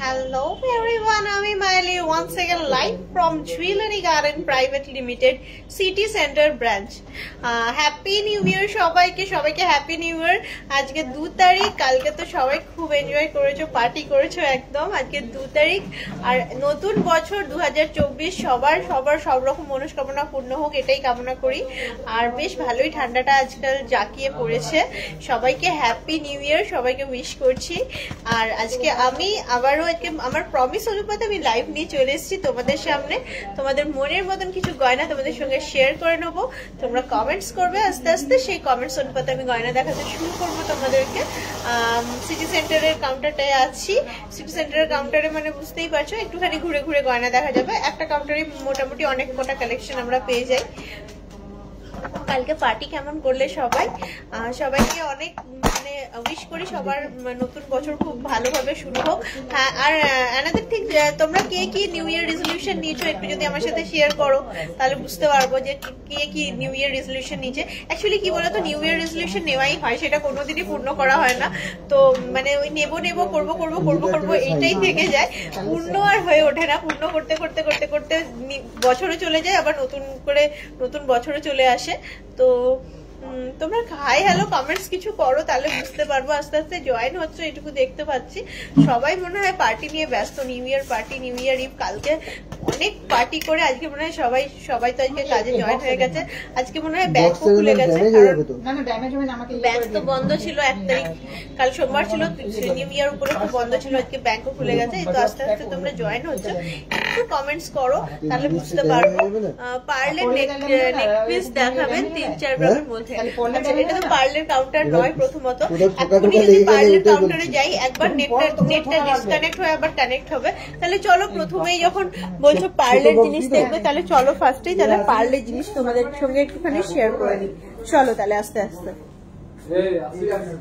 Hello everyone, আমি মাইলি once again live from Jewelry Garden Private Limited City Center branch. Happy new ইয়ার সবাইকে happy new ইয়ার। আজকে 2 তারিখ, কালকে তো সবাই খুব এনজয় করেছো, পার্টি করেছো একদম। আজকে 2 তারিখ আর নতুন বছর 2024 সবার সব রকম মনস্কামনা পূর্ণ হোক, এটাই কামনা করি। আর বেশ ভালোই ঠান্ডাটা আজকাল জাকিয়ে পড়েছে। সবাইকে হ্যাপি নিউ ইয়ার, সবাইকে উইশ করছি। আর আজকে আমি আবারও আমার প্রমিস অনুপাতে আমি লাইভ নিয়ে চলে এসেছি তোমাদের সামনে। তোমাদের মনের মতন কিছু গয়না তোমাদের সঙ্গে শেয়ার করে নেবো। তোমরা কমেন্টস করবে, আস্তে আস্তে সেই কমেন্টস অনুপাতে আমি গয়না দেখাতে শুরু করবো তোমাদেরকে। সিটি সেন্টারের কাউন্টারটায় আছি। সিটি সেন্টারের কাউন্টারে মানে বুঝতেই পারছো, একটুখানি ঘুরে ঘুরে গয়না দেখা যাবে। একটা কাউন্টারে মোটামুটি অনেক কটা কালেকশন আমরা পেয়ে যাই। কালকে পার্টি কেমন করলে সবাইকে অনেক মানে উইশ করি, সবার নতুন বছর খুব ভালোভাবে শুরু হোক। হ্যাঁ, আর অ্যানাদার থিং, তোমরা কে কি নিউ ইয়ার রেজলিউশন নিয়েছো একটু যদি আমার সাথে শেয়ার করো, তাহলে বুঝতে পারবো যে কে কি নিউ ইয়ার রেজলিউশন নিয়েছে। অ্যাকচুয়ালি কি বলতো, নিউ ইয়ার রেজলিউশন নেওয়াই হয়, সেটা কোনোদিনই পূর্ণ করা হয় না। তো মানে ওই নেবো করবো এইটাই থেকে যায়, পূর্ণ আর হয়ে ওঠে না। পূর্ণ করতে বছরও চলে যায়, আবার নতুন বছরও চলে আসে। তো তোমরা হাই হ্যালো কমেন্টস কিছু করো, তাহলে বুঝতে পারবো। আস্তে আস্তে জয়েন হচ্ছে, এটুকু দেখতে পাচ্ছি। সবাই মনে হয় পার্টি নিয়ে ব্যস্ত, new year party, new year eve. কালকে অনেক পার্টি করে আজকে মনে হয় সবাই তো আজকে কাজে জয়েন হয়ে গেছে। আজকে মনে হয় ব্যাংক খুলে গেছে, ব্যাংক তো বন্ধ ছিল 1 তারিখ, কাল সোমবার ছিল, নিউ ইয়ার উপলক্ষে বন্ধ ছিল। আজকে ব্যাংকও খুলে গেছে। তো আস্তে আস্তে তোমরা জয়েন হচ্ছে, একটু কমেন্টস করো, তাহলে বুঝতে পারবো। পার্লের নেকপিস দেখাবেন 3-4 গ্রামের মধ্যে। আচ্ছা, এটা তো পার্লের কাউন্টার নয়। প্রথমত এখনই যদি পার্লের কাউন্টারে যাই, একবার নেটটা ডিসকানেক্ট হয়ে আবার কানেক্ট হবে। তাহলে চলো, প্রথমেই যখন বলছো পার্লের জিনিস দেখবে, তাহলে চলো ফার্স্টেই তাহলে পার্লের জিনিস তোমাদের সঙ্গে একটুখানি শেয়ার করে নিই। চলো তাহলে আস্তে আস্তে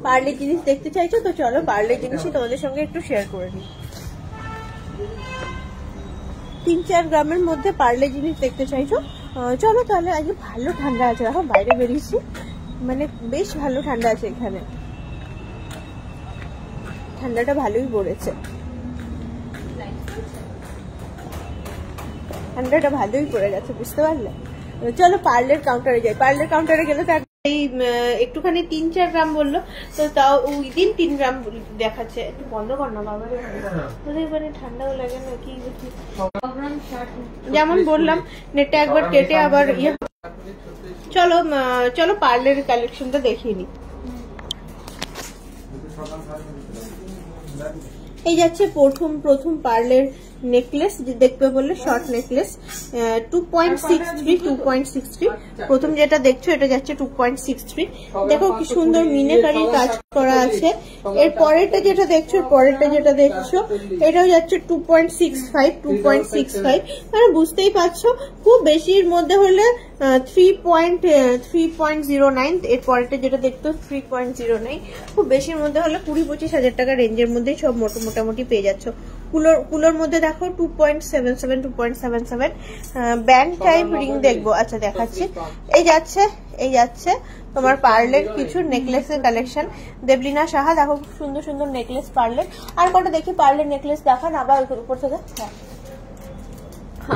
পার্লের জিনিস দেখতে চাইছো তো চলো পার্লের জিনিসই তোমাদের সঙ্গে একটু শেয়ার করে নিই। 3-4 গ্রামের মধ্যে পার্লে জিনিস দেখতে চাইছো, চলো তাহলে। আজকে ভালো ঠান্ডা আছে, দেখো বাইরে বেরিয়েছি, মানে বেশ ভালো ঠান্ডা আছে এখানে। ঠান্ডাটা ভালোই পড়েছে, ঠান্ডাটা ভালোই পড়ে গেছে, বুঝতে পারলে। চলো পার্লের কাউন্টারে যাই। পার্লের কাউন্টারে গেলে তো এই একটুখানি 3-4 গ্রাম বললো, তো তাও ওই দিন 3 গ্রাম দেখাচ্ছে। একটু বন্ধ কর না বাবা, তোদের মানে ঠান্ডাও লাগে না কি। যেমন বললাম, নেটটা একবার কেটে আবার ইয়ে। চলো পার্লের কালেকশনটা দেখিয়ে নি। এই যাচ্ছে প্রথম পার্লের নেকলেস, দেখবে বললে শর্ট নেকলেস 2.63 প্রথম যেটা দেখছো এটা যাচ্ছে 2.63। দেখো কি সুন্দর মিনাকারির কাজ করা আছে। এর পরেরটা যেটা দেখছো এটাও যাচ্ছে 2.65। মানে বুঝতেই পারছো, খুব বেশির মধ্যে হলে 3.09। এর পরেরটা যেটা দেখতো 3.09। খুব বেশির মধ্যে হলে 20-25 হাজার টাকা রেঞ্জের মধ্যেই সব মোটামুটি পেয়ে যাচ্ছ। কুলোর মধ্যে দেখো 2.77। ব্যান্ড টাইপ রিং দেখবো। আচ্ছা দেখাচ্ছি, এই যাচ্ছে তোমার পার্লের কিছু নেকলেসের কালেকশন। দেবলীনা সাহা, দেখো খুব সুন্দর সুন্দর নেকলেস পার্লের। আর কটা দেখি পার্লের নেকলেস দেখান আবার উপর থেকে।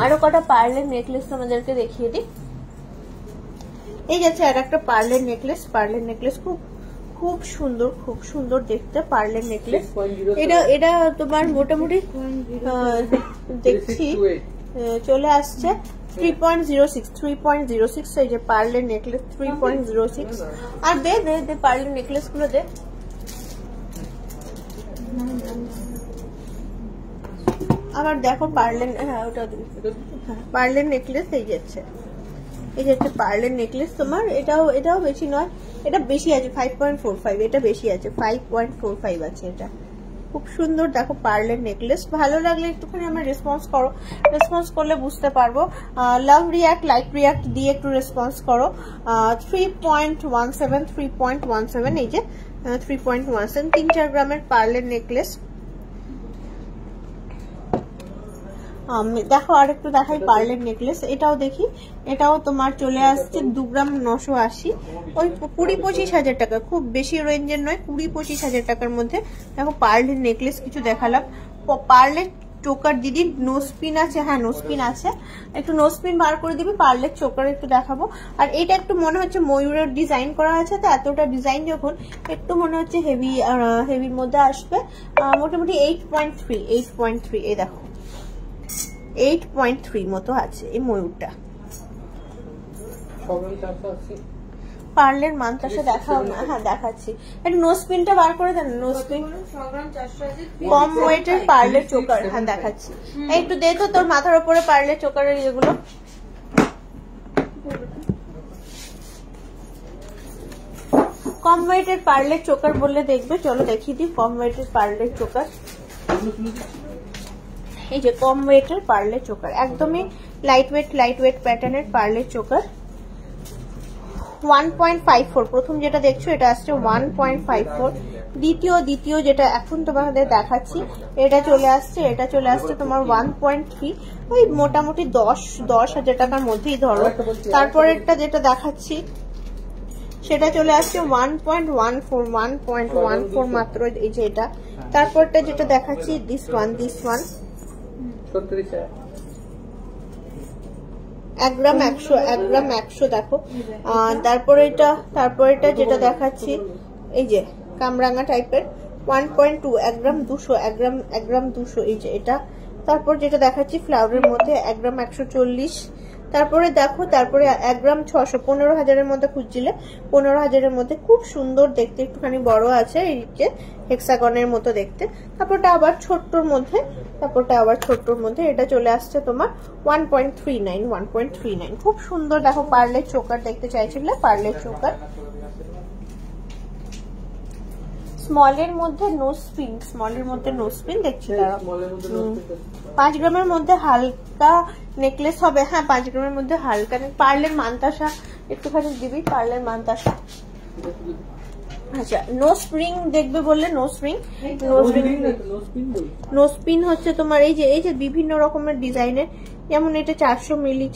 আরো কটা পার্লের নেকলেস তোমাদেরকে দেখিয়ে দিই। এই যাচ্ছে আর একটা পার্লের নেকলেস, খুব সুন্দর দেখতে পার্লের নেকলেস। এটা তোমার মোটামুটি দেখছি চলে আসছে 3.06। এই যে পার্লের নেকলেস 3.06। আর দে পার্লের নেকলেস গুলো দে। আবার দেখো পার্লের, হ্যাঁ ওটা পার্লের নেকলেস। এই যাচ্ছে পার্লের নেকলেস তোমার। এটাও বেশি নয়, এটা বেশি আছে 5.45। এটা বেশি আছে 5.45 আছে। এটা খুব সুন্দর, দেখো পার্লের নেকলেস। ভালো লাগলে একটুখানি আমার রেসপন্স করলে বুঝতে পারবো। লাভ রিয়াক্ট, লাইক রিয়াক্ট দিয়ে একটু রেসপন্স করো। 3.17। এই যে 3.17 3-4 গ্রামের পার্লের নেকলেস। দেখো আর একটু দেখাই পার্লের নেকলেস, এটাও দেখি। এটাও তোমার চলে আসছে 2 গ্রাম 980, ওই 20-25 হাজার টাকা, খুব বেশি রেঞ্জের নয়, 20-25 হাজার টাকার মধ্যে। দেখো পার্লের নেকলেস কিছু দেখালাম। পার্লের চোকার দিদি নোজপিন আছে, হ্যাঁ নোজপিন আছে, একটু নোজপিন বার করে দিবি। পার্লের চোকার একটু দেখাবো। আর এটা একটু মনে হচ্ছে ময়ূরের ডিজাইন করা আছে, তো এতটা ডিজাইন যখন একটু মনে হচ্ছে হেভির মধ্যে আসবে। মোটামুটি 8.3 এই দেখো 8.3 মতো আছে এই ময়ূরটা। পার্লের মানতাসা দেখাও না, হ্যাঁ দেখাচ্ছি। একটু নোজপিনটা বার করে দেন, নোজপিন কম ওয়েটের পার্লের চোকার, হ্যাঁ দেখাচ্ছি। একটু দে তো তোর মাথার উপরে পার্লের চোকারের এগুলো। কম ওয়েটের পার্লের চোকার বললে দেখবে, চলো দেখিয়ে দিই কম ওয়েটের পার্লের চোকার। এই যে কম ওয়েটের পার্লের চোকার, একদমই লাইট ওয়েট প্যাটার্নের পার্লের চোকার। 1.54 প্রথম যেটা দেখছো এটা আসছে 1.54। দ্বিতীয় যেটা এখন তোমাদের দেখাচ্ছি এটা চলে আসছে তোমার 1.3, ওই মোটামুটি 10 হাজার টাকার মধ্যেই ধরো। তারপরেরটা যেটা দেখাচ্ছি সেটা চলে আসছে 1.14 মাত্র, এই যে এটা। তারপরটা যেটা দেখাচ্ছি দিস ওয়ান 1 গ্রাম 100 দেখো। তারপরে এটা যেটা দেখাচ্ছি এই যে কামরাঙা টাইপের 1.2, 1 গ্রাম 200 এই যে এটা। তারপর যেটা দেখাচ্ছি ফ্লাওয়ারের মধ্যে 1 গ্রাম 140। তারপরে দেখো 1 গ্রাম 600, 15,000-এর মধ্যে খুঁজছিলে, 15,000-এর মধ্যে খুব সুন্দর দেখতে, একটুখানি বড় আছে এই যে হেক্সাগনের মতো দেখতে। তারপরটা আবার ছোট্টর মধ্যে এটা চলে আসছে তোমার 1.39। খুব সুন্দর দেখো পার্লের চোকার দেখতে চাইছিলে, পার্লের চোকার। স্মলের মধ্যে নোজপিন দেখছি তারা 5 গ্রামের মধ্যে হালকা নেকলেস হবে, হ্যাঁ 5 গ্রামের মধ্যে হালকা। পার্লের মানতাসা একটুখানি দিবি, পার্লের মানতাসা। আচ্ছা নোজপিন দেখবে বললে, নোজপিন হচ্ছে তোমার এই যে বিভিন্ন রকমের ডিজাইনের, যেমন এটা 400 মিলি,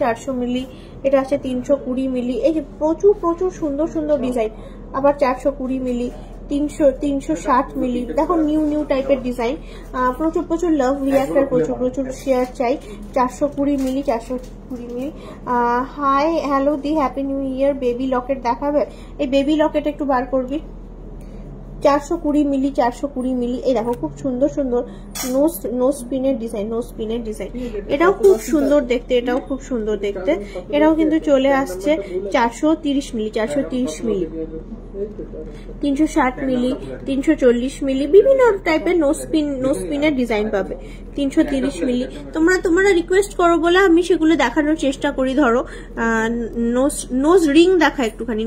এটা আছে 320 মিলি, এই যে প্রচুর সুন্দর ডিজাইন। আবার 420 মিলি, 360 মিলি, দেখো নিউ টাইপের ডিজাইন। প্রচুর লাভ রিয়াক্টার, প্রচুর শেয়ার চাই। 420 মিলি। Hi hello the happy new year. Baby locket দেখাবে, এই বেবি লকেট একটু বার করবি। 420 মিলি, এই দেখো খুব সুন্দর নোজপিনের ডিজাইন, এটাও খুব সুন্দর দেখতে, এটাও কিন্তু চলে আসছে 430 মিলি, 360 মিলি, 340 মিলি, বিভিন্ন টাইপের নোজপিনের ডিজাইন পাবে। 330 মিলি তোমরা রিকোয়েস্ট করো বলে আমি সেগুলো দেখানোর চেষ্টা করি। ধরো নোজ রিং দেখা একটুখানি,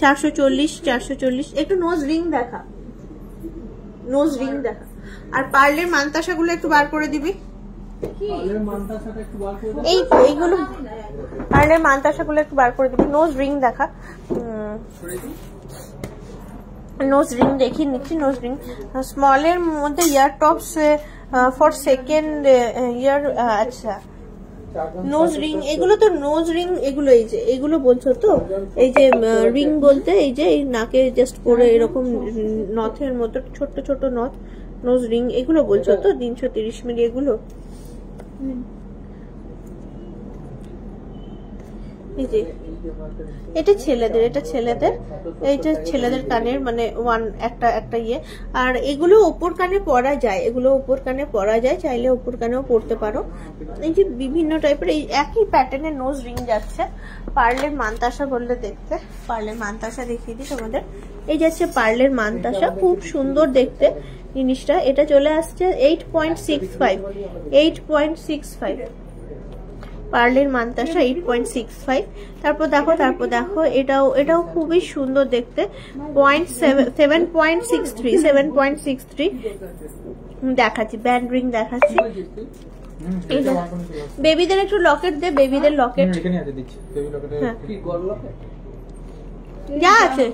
440, একটু নোজ রিং দেখা। আর পার্লের মানতাসা গুলো একটু বার করে দিবি। এইগুলো পার্লের মানতাসা গুলো একটু বার করে দিবি। নোজ রিং দেখা, দেখিয়ে নিচ্ছি। নোজ রিং স্মলের মধ্যে ইয়ার টপস ফর সেকেন্ড ইয়ার। আচ্ছা নোজ রিং, এগুলো তো নোজ রিং, এগুলো এই যে এগুলো বলছো তো, এই যে রিং বলতে এই যে এই নাকে জাস্ট পরে এরকম নথের মতো ছোট নথ, নোজ রিং এগুলো বলছো তো। 330 মিলি এগুলো। এই যে এটা ছেলেদের কানের মানে একটা ইয়ে। আর এগুলো ওপর কানে পরা যায়, চাইলে ওপর কানেও পরতে পারো। এই যে বিভিন্ন টাইপের এই একই প্যাটার্নের নোজ রিং যাচ্ছে। পার্লের মানতাসা বললে দেখতে, পার্লের মানতাসা দেখিয়ে দিই তোমাদের। এই যাচ্ছে পার্লের মানতাসা, খুব সুন্দর দেখতে জিনিসটা। এটা চলে আসছে 8.65 পার্লের মানতাসা 8.65। তারপর দেখো এটাও খুবই সুন্দর দেখতে, 7.63 দেখাচ্ছি। ব্যান্ড রিং দেখাচ্ছি। বেবিদের একটু লকেট দে, বেবিদের লকেট যা আছে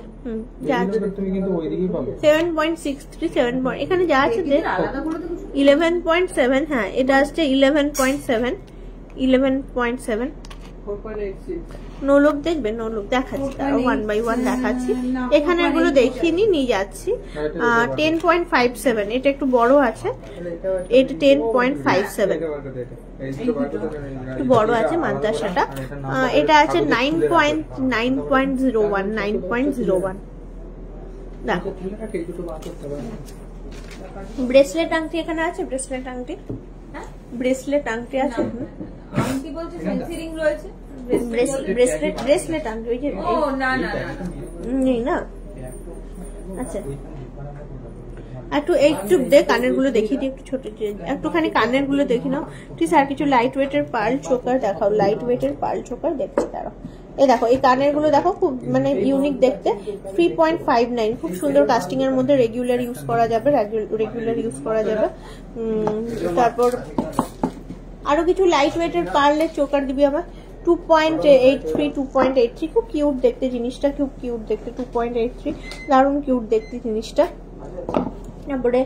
7.63 এখানে যা আছে 11.7 হ্যাঁ এটা আসছে 11.7 11.7 নো লুক দেখবে নো লুক দেখাচ্ছি তার 1 বাই 1 দেখাচ্ছি এখানে এগুলো দেখিয়ে নিয়ে যাচ্ছি 10.57 এটা একটু বড় আছে এটা 10.57 একটু বড় আছে মাদ্রাসাটা এটা আছে 9.01 9.01 দেখো ব্রেসলেট আংটি এখানে আছে ব্রেসলেট আংটি ব্রেসলেট আংটি আছে আংটি বলছে ফ্যান্সি রিং রয়েছে ব্রেসলেট আংটি ওই যে ও না না নেই না আচ্ছা একটু দে কানের গুলো দেখিয়ে দিই একটু ছোট একটুখানি কানের গুলো দেখি নাও ঠিক আর কিছু লাইট ওয়েটের পার্ল চোকার দেখাও লাইট ওয়েটের পার্ল চোকার দেখছি তারা এই দেখো এই কানের গুলো দেখো খুব মানে ইউনিক দেখতে 3.59 খুব সুন্দর কাস্টিং এর মধ্যে রেগুলার ইউজ করা যাবে তারপর আরো কিছু লাইট ওয়েটের পার্লের চোকার দিবি আমার 2.83 খুব কিউট দেখতে জিনিসটা খুব কিউট দেখতে 2.83 দারুণ কিউট দেখতে জিনিসটা তারপরে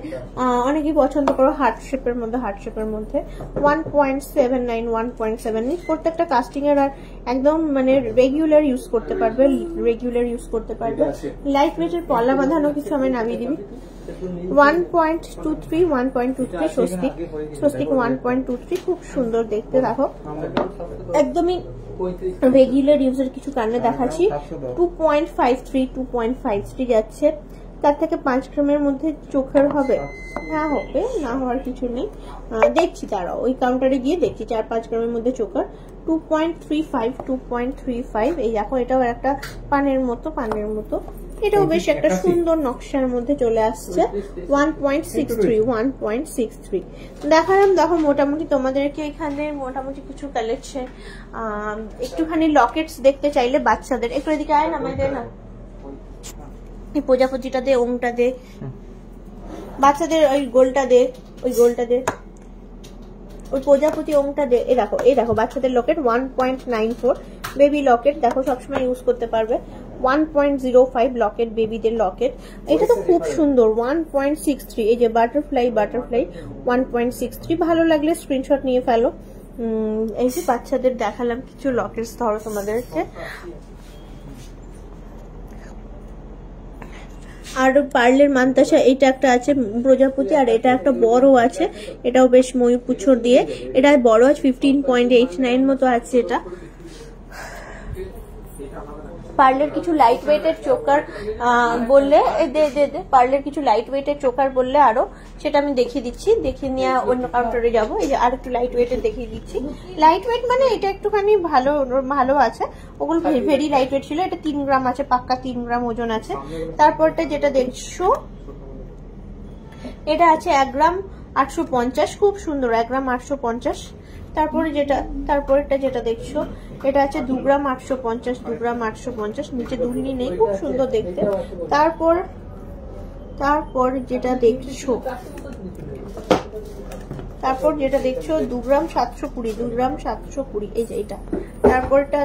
অনেকেই পছন্দ করো হার্ট শেপের মধ্যে 1.79 1.7 প্রত্যেকটা কাস্টিং এর আর একদম মানে রেগুলার ইউজ করতে পারবে লাইট ওয়েটের পলা বাঁধানো কিছু আমি নামিয়ে দিবি 1.23 স্বস্তিক 1.23 খুব সুন্দর দেখতে দেখো একদমই রেগুলার ইউজের কিছু কানে দেখাচ্ছি 2.53 যাচ্ছে তার থেকে 5 গ্রামের মধ্যে চোখের হবে হ্যাঁ হবে না হওয়ার কিছু নেই দেখছি তারাও ওই কাউন্টারে গিয়ে দেখছি 4-5 গ্রামের মধ্যে চোখের 2.35 এই দেখো এটাও একটা পানের মতো এটাও বেশ একটা সুন্দর নকশার মধ্যে চলে আসছে 1.63 দেখালাম দেখো মোটামুটি তোমাদেরকে এখানে মোটামুটি কিছু কালেকশন একটুখানি লকেটস দেখতে চাইলে বাচ্চাদের একটু এদিকে আয় না আমাদের না এই প্রজাপতিটা দে ওমটা দে বাচ্চাদের ওই গোলটা দে ওই প্রজাপতি ওমটা দে এই দেখো বাচ্চাদের লকেট 1.94 বেবি লকেট দেখো সবসময় ইউজ করতে পারবে 1.05 লকেট বেবিদের লকেট এটা তো খুব সুন্দর 1.63 এই যে বাটারফ্লাই 1.63 ভালো লাগলে স্ক্রিনশট নিয়ে ফেলো এই যে বাচ্চাদের দেখালাম কিছু লকেটস ধরো তোমাদেরকে আর পার্লের মান্তাসা এটা একটা আছে প্রজাপতি আর এটা একটা বড় আছে এটাও বেশ ময়ূর পুচ্ছর দিয়ে এটা বড় আছে 15.89 মতো আছে এটা পার্লের কিছু লাইট ওয়েটের চোকার বললে পার্লের কিছু লাইট ওয়েটের চোকার বললে আরো সেটা আমি দেখিয়ে দিচ্ছি দেখিয়ে নিয়ে অন্য কাউন্টারে যাবো এই যে আর একটু লাইট ওয়েটের দেখিয়ে দিচ্ছি লাইট ওয়েট মানে এটা একটুখানি ভালো আছে ওগুলো ভেরি লাইট ওয়েট ছিল এটা 3 গ্রাম আছে পাক্কা 3 গ্রাম ওজন আছে তারপরটা যেটা দেখছো এটা আছে 1 গ্রাম 850 খুব সুন্দর 1 গ্রাম 850 তারপরেটা যেটা দেখছো এটা আছে 2 গ্রাম 850 নিচে দুলনি নেই খুব সুন্দর দেখতে তারপর যেটা দেখছো 2 গ্রাম 720 এই যে এটা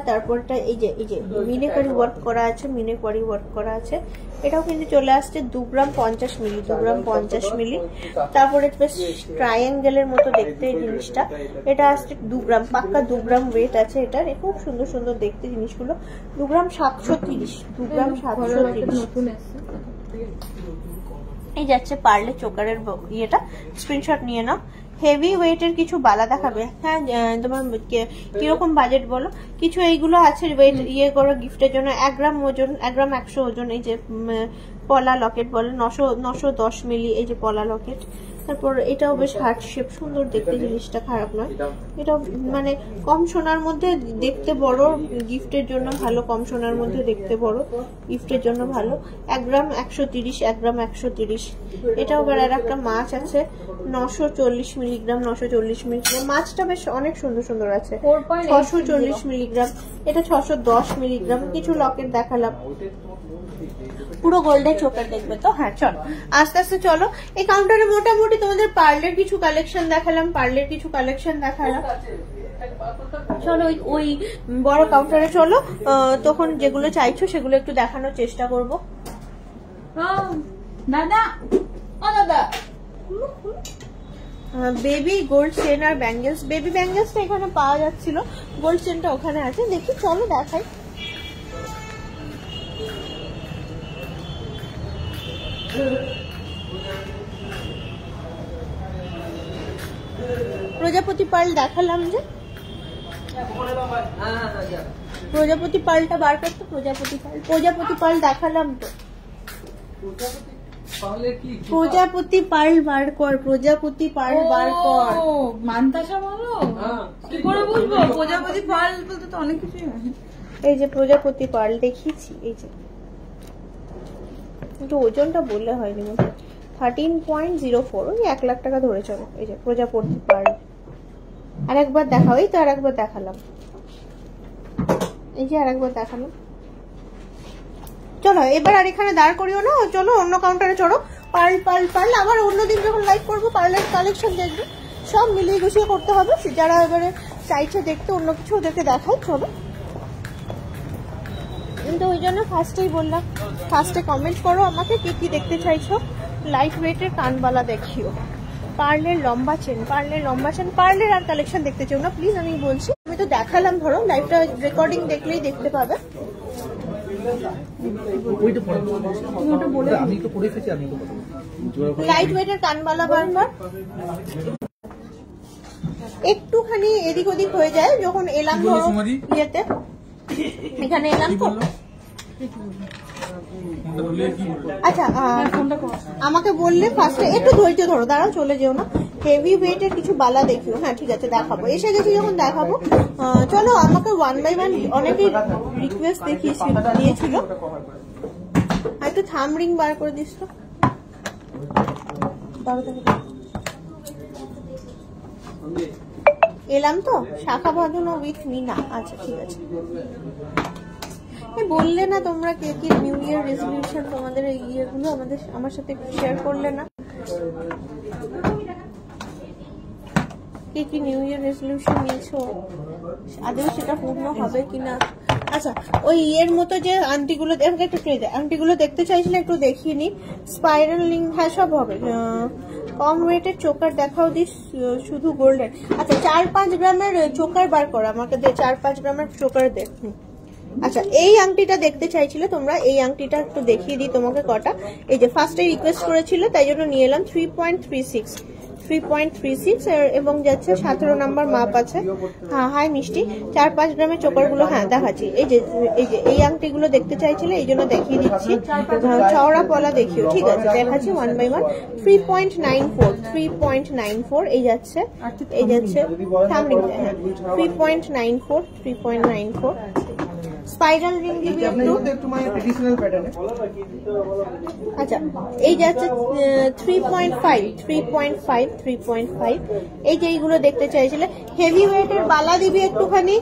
তারপরটা এই যে মিনেকারি ওয়ার্ক করা আছে এটাও কিন্তু চলে আসছে 2 গ্রাম 50 মিলি তারপরে ট্রায়াঙ্গেলের মতো দেখতে এই জিনিসটা এটা আসছে 2 গ্রাম পাক্কা 2 গ্রাম ওয়েট আছে এটা খুব সুন্দর দেখতে জিনিসগুলো 2 গ্রাম 730 এই যাচ্ছে পার্লে চোকারের ইয়েটা স্ক্রিনশট নিয়ে নাও হেভি ওয়েটের কিছু বালা দেখাবে হ্যাঁ তোমার কিরকম বাজেট বলো কিছু এইগুলো আছে ওয়েট ইয়ে করো গিফটের জন্য 1 গ্রাম ওজন 1 গ্রাম 100 ওজন এই যে পলা লকেট বলে 910 মিলি এই যে পলা লকেট তারপর এটাও বেশ হার্ট শেপ সুন্দর দেখতে জিনিসটা খারাপ নয় এটা মানে কম সোনার মধ্যে দেখতে বড় গিফটের জন্য ভালো কম সোনার মধ্যে দেখতে বড় গিফটের জন্য ভালো 1 গ্রাম 130 এটাও আবার আর একটা মাছ আছে 940 মিলিগ্রাম মাছটা বেশ অনেক সুন্দর আছে 640 মিলিগ্রাম এটা 610 মিলিগ্রাম কিছু লকেট দেখালাম পুরো গোল্ডের চোকার দেখবে তো হ্যাঁ চলো আস্তে আস্তে চলো এই কাউন্টারে মোটামুটি তোমাদের পার্লের কিছু কালেকশন দেখালাম চলো ওই বড় কাউন্টারে চলো তখন যেগুলো চাইছো সেগুলো একটু দেখানোর চেষ্টা করবো দাদা বেবি গোল্ড চেন আর ব্যাঙ্গেলস, বেবি ব্যাঙ্গেলসটা এখানে পাওয়া যাচ্ছিল, গোল্ড চেনটা ওখানে আছে। দেখি চলো দেখাই। প্রজাপতি পার্ল দেখালাম যে, প্রজাপতি পার্লটা বার করতো, প্রজাপতি পার্ল দেখালাম তো। প্রজাপতি পার্ল বার কর, প্রজাপতি পার্ল বার কর। মানতাসা বলো, কি করে বুঝবো? প্রজাপতি পার্ল বলতে তো অনেক কিছুই হয়। এই যে প্রজাপতি পার্ল দেখিয়েছি, এই যে একটু ওজনটা বললে হয়নি, 13.04, ওই 1 লাখ টাকা ধরে চলো। এই যে প্রজাপতি পার্ল, আরেকবার দেখাও। এই তো আরেকবার দেখালাম, এই যে আরেকবার দেখালাম। চলো এবার আর এখানে দাঁড় করিও না, চলো অন্য কাউন্টারে চলো। পার্ল পার্ল পার্ল, আবার অন্যদিন যখন লাইভ করবো পার্লের কালেকশন দেখবে, সব মিলিয়ে গুছিয়ে করতে হবে। যারা এবারে চাইছে দেখতে অন্য কিছু, ওদেরকে দেখাই। চলো, কিন্তু ওই জন্য ফার্স্টেই বললাম, ফার্স্টে কমেন্ট করো আমাকে কি কি দেখতে চাইছো। লাইট ওয়েটের কানবালা দেখিও, পার্লের লম্বা চেন, পার্লের লম্বা চেন, পার্লের আর কালেকশন দেখতে চাও না প্লিজ, আমি বলছি। আমি তো দেখালাম, ধরো লাইভটা রেকর্ডিং দেখলেই দেখতে পাবে। লাইট ওয়েটের কানবালা বারবার একটুখানি এদিক ওদিক হয়ে যায় যখন এলাম, ধরো ইয়েতে এখানে এলাম তো। আচ্ছা আমাকে বললে ফার্স্টে একটু ধৈর্য ধরো, দাঁড়াও চলে যেও না। হেভি ওয়েটের কিছু বালা দেখিও। হ্যাঁ ঠিক আছে দেখাবো, এসে গেছি যখন দেখাবো। চলো, আমাকে 1 বাই 1 অনেকেই রিকোয়েস্ট দিয়েছিল, একটু থাম রিং বার করে দিস তো। এলাম তো, শাখা বাঁধানো উইথ মিনা। আচ্ছা ঠিক আছে, বললে না তোমরা কে কি নিউ ইয়ার রেজলিউশন তোমাদের এই ইয়েগুলো আমার সাথে শেয়ার করলে না, কে কি নিউ ইয়ার রেজলিউশন নিয়েছো, আদৌ সেটা পূর্ণ হবে কিনা। আচ্ছা ওই ইয়ের মতো যে আন্টিগুলো, আন্টিগুলো দেখতে চাইছিলে একটু দেখিয়ে নি। স্পাইরাল লিং, হ্যাঁ সব হবে। কম ওয়েটের চোকার দেখাও দিস, শুধু গোল্ডেন। আচ্ছা 4-5 গ্রামের চোকার বার কর আমাকে, দে 4-5 গ্রামের চোকার দে। আচ্ছা এই আংটিটা দেখতে চাইছিলে তোমরা, এই আংটিটা একটু দেখিয়ে দিই তোমাকে কটা। এই যে ফার্স্টে রিকোয়েস্ট করেছিল তাই জন্য নিয়ে এলাম 3.36 এবং যাচ্ছে 17 নাম্বার মাপ আছে। হ্যাঁ হাই মিষ্টি, 4-5 গ্রামের চোকারগুলো হ্যাঁ দেখাচ্ছি। এই যে এই আংটিগুলো দেখতে চাইছিলে এই জন্য দেখিয়ে দিচ্ছি। চওড়া পলা দেখিও, ঠিক আছে দেখাচ্ছি 1 বাই 1। 3.94 এই যাচ্ছে, এই যাচ্ছে 3.94। স্পাইরাল রিং দিবি একটু মানে ট্র্যাডিশনাল প্যাটার্নে। আচ্ছা এই যাচ্ছে 3.5। এই যে এইগুলো দেখতে চাইছিলে। হেভি ওয়েটের বালা দিবি একটুখানি,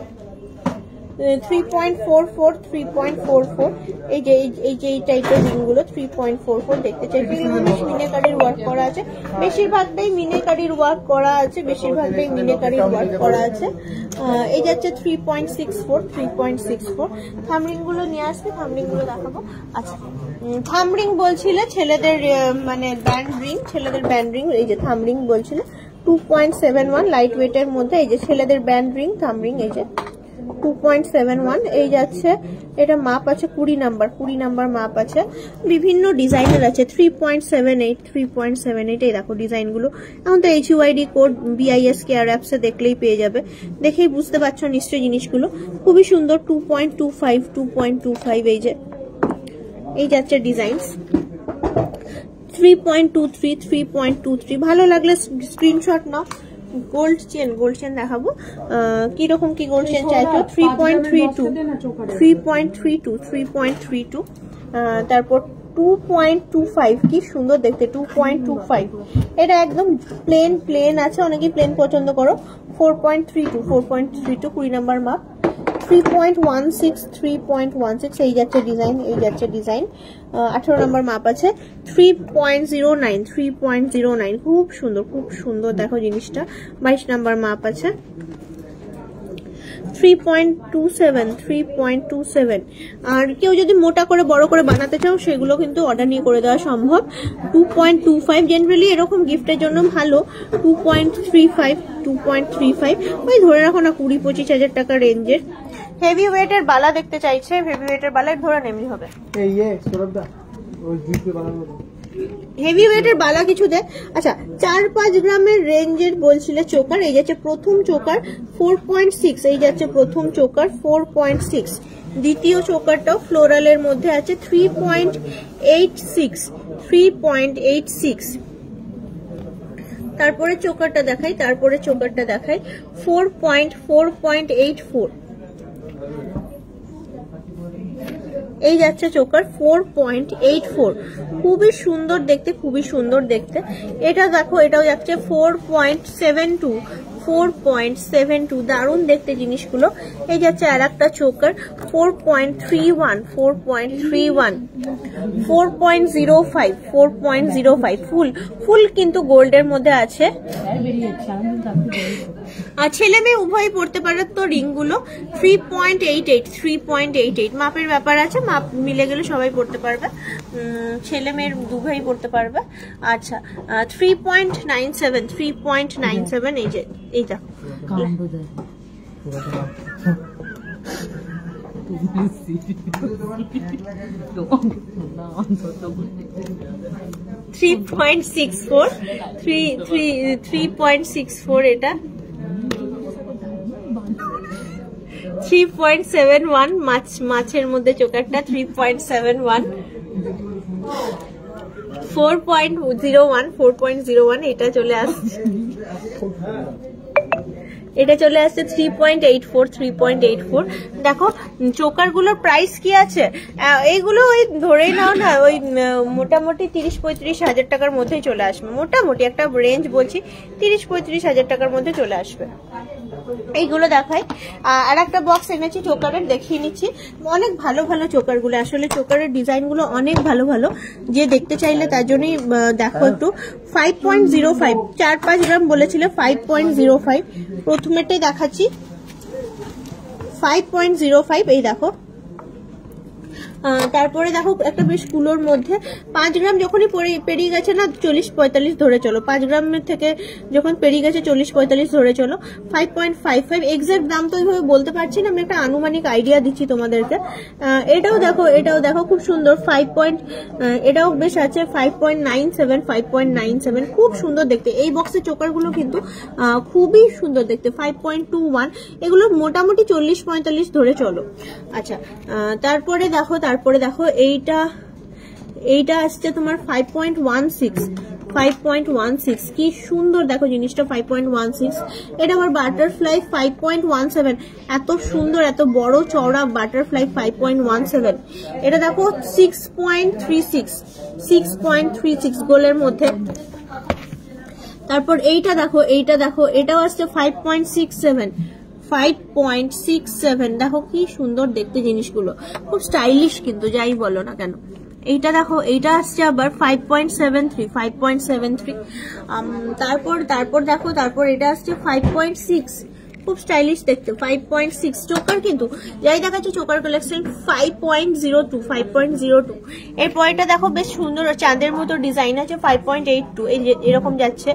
3.44। এই যে এই টাইপের রিংগুলো 3.44 দেখতে চাইছি। মিনেকারির ওয়ার্ক করা আছে, বেশিরভাগটাই মিনেকারির ওয়ার্ক করা আছে, এই যাচ্ছে 3.64। থামরিং গুলো নিয়ে আসবে, থামরিং গুলো দেখাবো। আচ্ছা থামরিং বলছিলে ছেলেদের মানে ব্যান্ড রিং, ছেলেদের ব্যান্ড রিং। এই যে থামরিং বলছিলে 2.71 লাইট ওয়েটের মধ্যে। এই যে ছেলেদের ব্যান্ড রিং থামরিং, এই যে 2.71 এই যাচ্ছে। এটা মাপ আছে 20 নাম্বার মাপ আছে, বিভিন্ন ডিজাইনের আছে। 3.78 এই দেখো ডিজাইন গুলো। এখন তো HUID কোড BISK আর অ্যাপসে দেখলেই পেয়ে যাবে, দেখেই বুঝতে পারছো নিশ্চয়ই জিনিসগুলো খুবই সুন্দর। 2.25 এই যাচ্ছে ডিজাইন। 3.23 ভালো লাগলে স্ক্রিনশট নাও। গোল্ড চেন দেখাবো, কিরকম কি গোল্ড চেন চাইছো। 3.32। তারপর 2.25, কি সুন্দর দেখতে 2.25। এটা একদম প্লেন আছে, অনেকেই প্লেন পছন্দ করো। 4.32 20 নাম্বার মাপ। 3.16 এই যাচ্ছে ডিজাইন। 18 নম্বর মাপ আছে। 3.09 খুব সুন্দর দেখো জিনিসটা। 22 নাম্বার মাপ আছে। 3.27 আর কেউ যদি মোটা করে বড় করে বানাতে চাও সেগুলো কিন্তু অর্ডার নিয়ে করে দেওয়া সম্ভব। 2.25 জেনারেলি এরকম গিফটের জন্য ভালো। 2.35 ওই ধরে রাখো না 20-25 হাজার টাকা রেঞ্জের। হেভি ওয়েটের বালা দেখতে চাইছে, হেভি ওয়েটের বালা ধরে নেমনি হবে। হেভি ওয়েটের বালা কিছু দেয়। আচ্ছা 4-5 গ্রামের রেঞ্জের বলছিলে চোকার। এই যাচ্ছে প্রথম চোকার 4.6, এই যাচ্ছে প্রথম চোকার 4.6। দ্বিতীয় চোকারটাও ফ্লোরালের মধ্যে আছে 3.86। তারপরে চোকারটা দেখাই 4.84। এই যাচ্ছে চোকার 4.84, খুবই সুন্দর দেখতে, এটা দেখো এটাও যাচ্ছে 4.72, দারুণ দেখতে জিনিসগুলো। এই যাচ্ছে আর একটা চোকার 4.31, 4.05, ফুল কিন্তু গোল্ডের মধ্যে আছে। আর ছেলে মেয়ে উভয় পড়তে পারে তো রিংগুলো। 3.88, মাপের ব্যাপার আছে, মাপ মিলে গেলে সবাই পড়তে পারবে, ছেলে মেয়ের উভয়ই পড়তে পারবে। আচ্ছা 3.97, এই যে এইটা 3.64 এটা 3.71, মাছের মধ্যে চোকারটা 3.71। 4.01, এটা চলে আসছে 3.84। দেখো চোকার গুলোর প্রাইস কি আছে, এইগুলো ওই ধরেই নাও না ওই মোটামুটি 30-35 হাজার টাকার মধ্যেই চলে আসবে। মোটামুটি একটা রেঞ্জ বলছি, 30-35 হাজার টাকার মধ্যে চলে আসবে। এইগুলো দেখাই। আর একটা বক্স এনেছি চোকারের, দেখিয়ে নিচ্ছি। অনেক ভালো চোকার গুলো, আসলে চোকারের ডিজাইন গুলো অনেক ভালো, যে দেখতে চাইলে তার জন্যই দেখো একটু। 5.05, 4-5 গ্রাম বলেছিল, 5.05 প্রথমেটাই দেখাচ্ছি 5.05, এই দেখো। তারপরে দেখো একটা বেশ কুলোর মধ্যে 5 গ্রাম যখনই পেরিয়ে গেছে না 40-45 ধরে চলো, 5 গ্রামের থেকে যখন পেরিয়ে গেছে 40-45 ধরে চলো। 5.55 এক্সাক্ট দাম তো ওইভাবে বলতে পারছি না, আমি একটা আনুমানিক আইডিয়া দিচ্ছি তোমাদেরকে। এটাও দেখো খুব সুন্দর 5. এটাও বেশ আছে 5.97, খুব সুন্দর দেখতে। এই বক্সের চোকারগুলো কিন্তু খুবই সুন্দর দেখতে। 5.21 এগুলো মোটামুটি 40-45 ধরে চলো। আচ্ছা তারপরে দেখো এইটা আসছে তোমার 5.16, কি সুন্দর দেখো জিনিসটা। 5.16 এটা আমার বাটারফ্লাই 5.17, এত সুন্দর এত বড় চওড়া বাটারফ্লাই 5.17। এটা দেখো 6.36 গোলের মধ্যে। তারপর এইটা দেখো এটাও আসছে 5.67, দেখো কি সুন্দর দেখতে জিনিসগুলো, খুব স্টাইলিশ কিন্তু যাই বলো না কেন। এইটা দেখো এইটা আসছে আবার 5.73, তারপর এটা আসছে 5.6, খুব স্টাইলিশ দেখতে 5.6 চোকার কিন্তু যাই দেখাচ্ছি চোকার কালেকশন 5.02 এর পরেটা দেখো বেশ সুন্দর চাঁদের মতো ডিজাইন আছে 5.82 এই এরকম যাচ্ছে।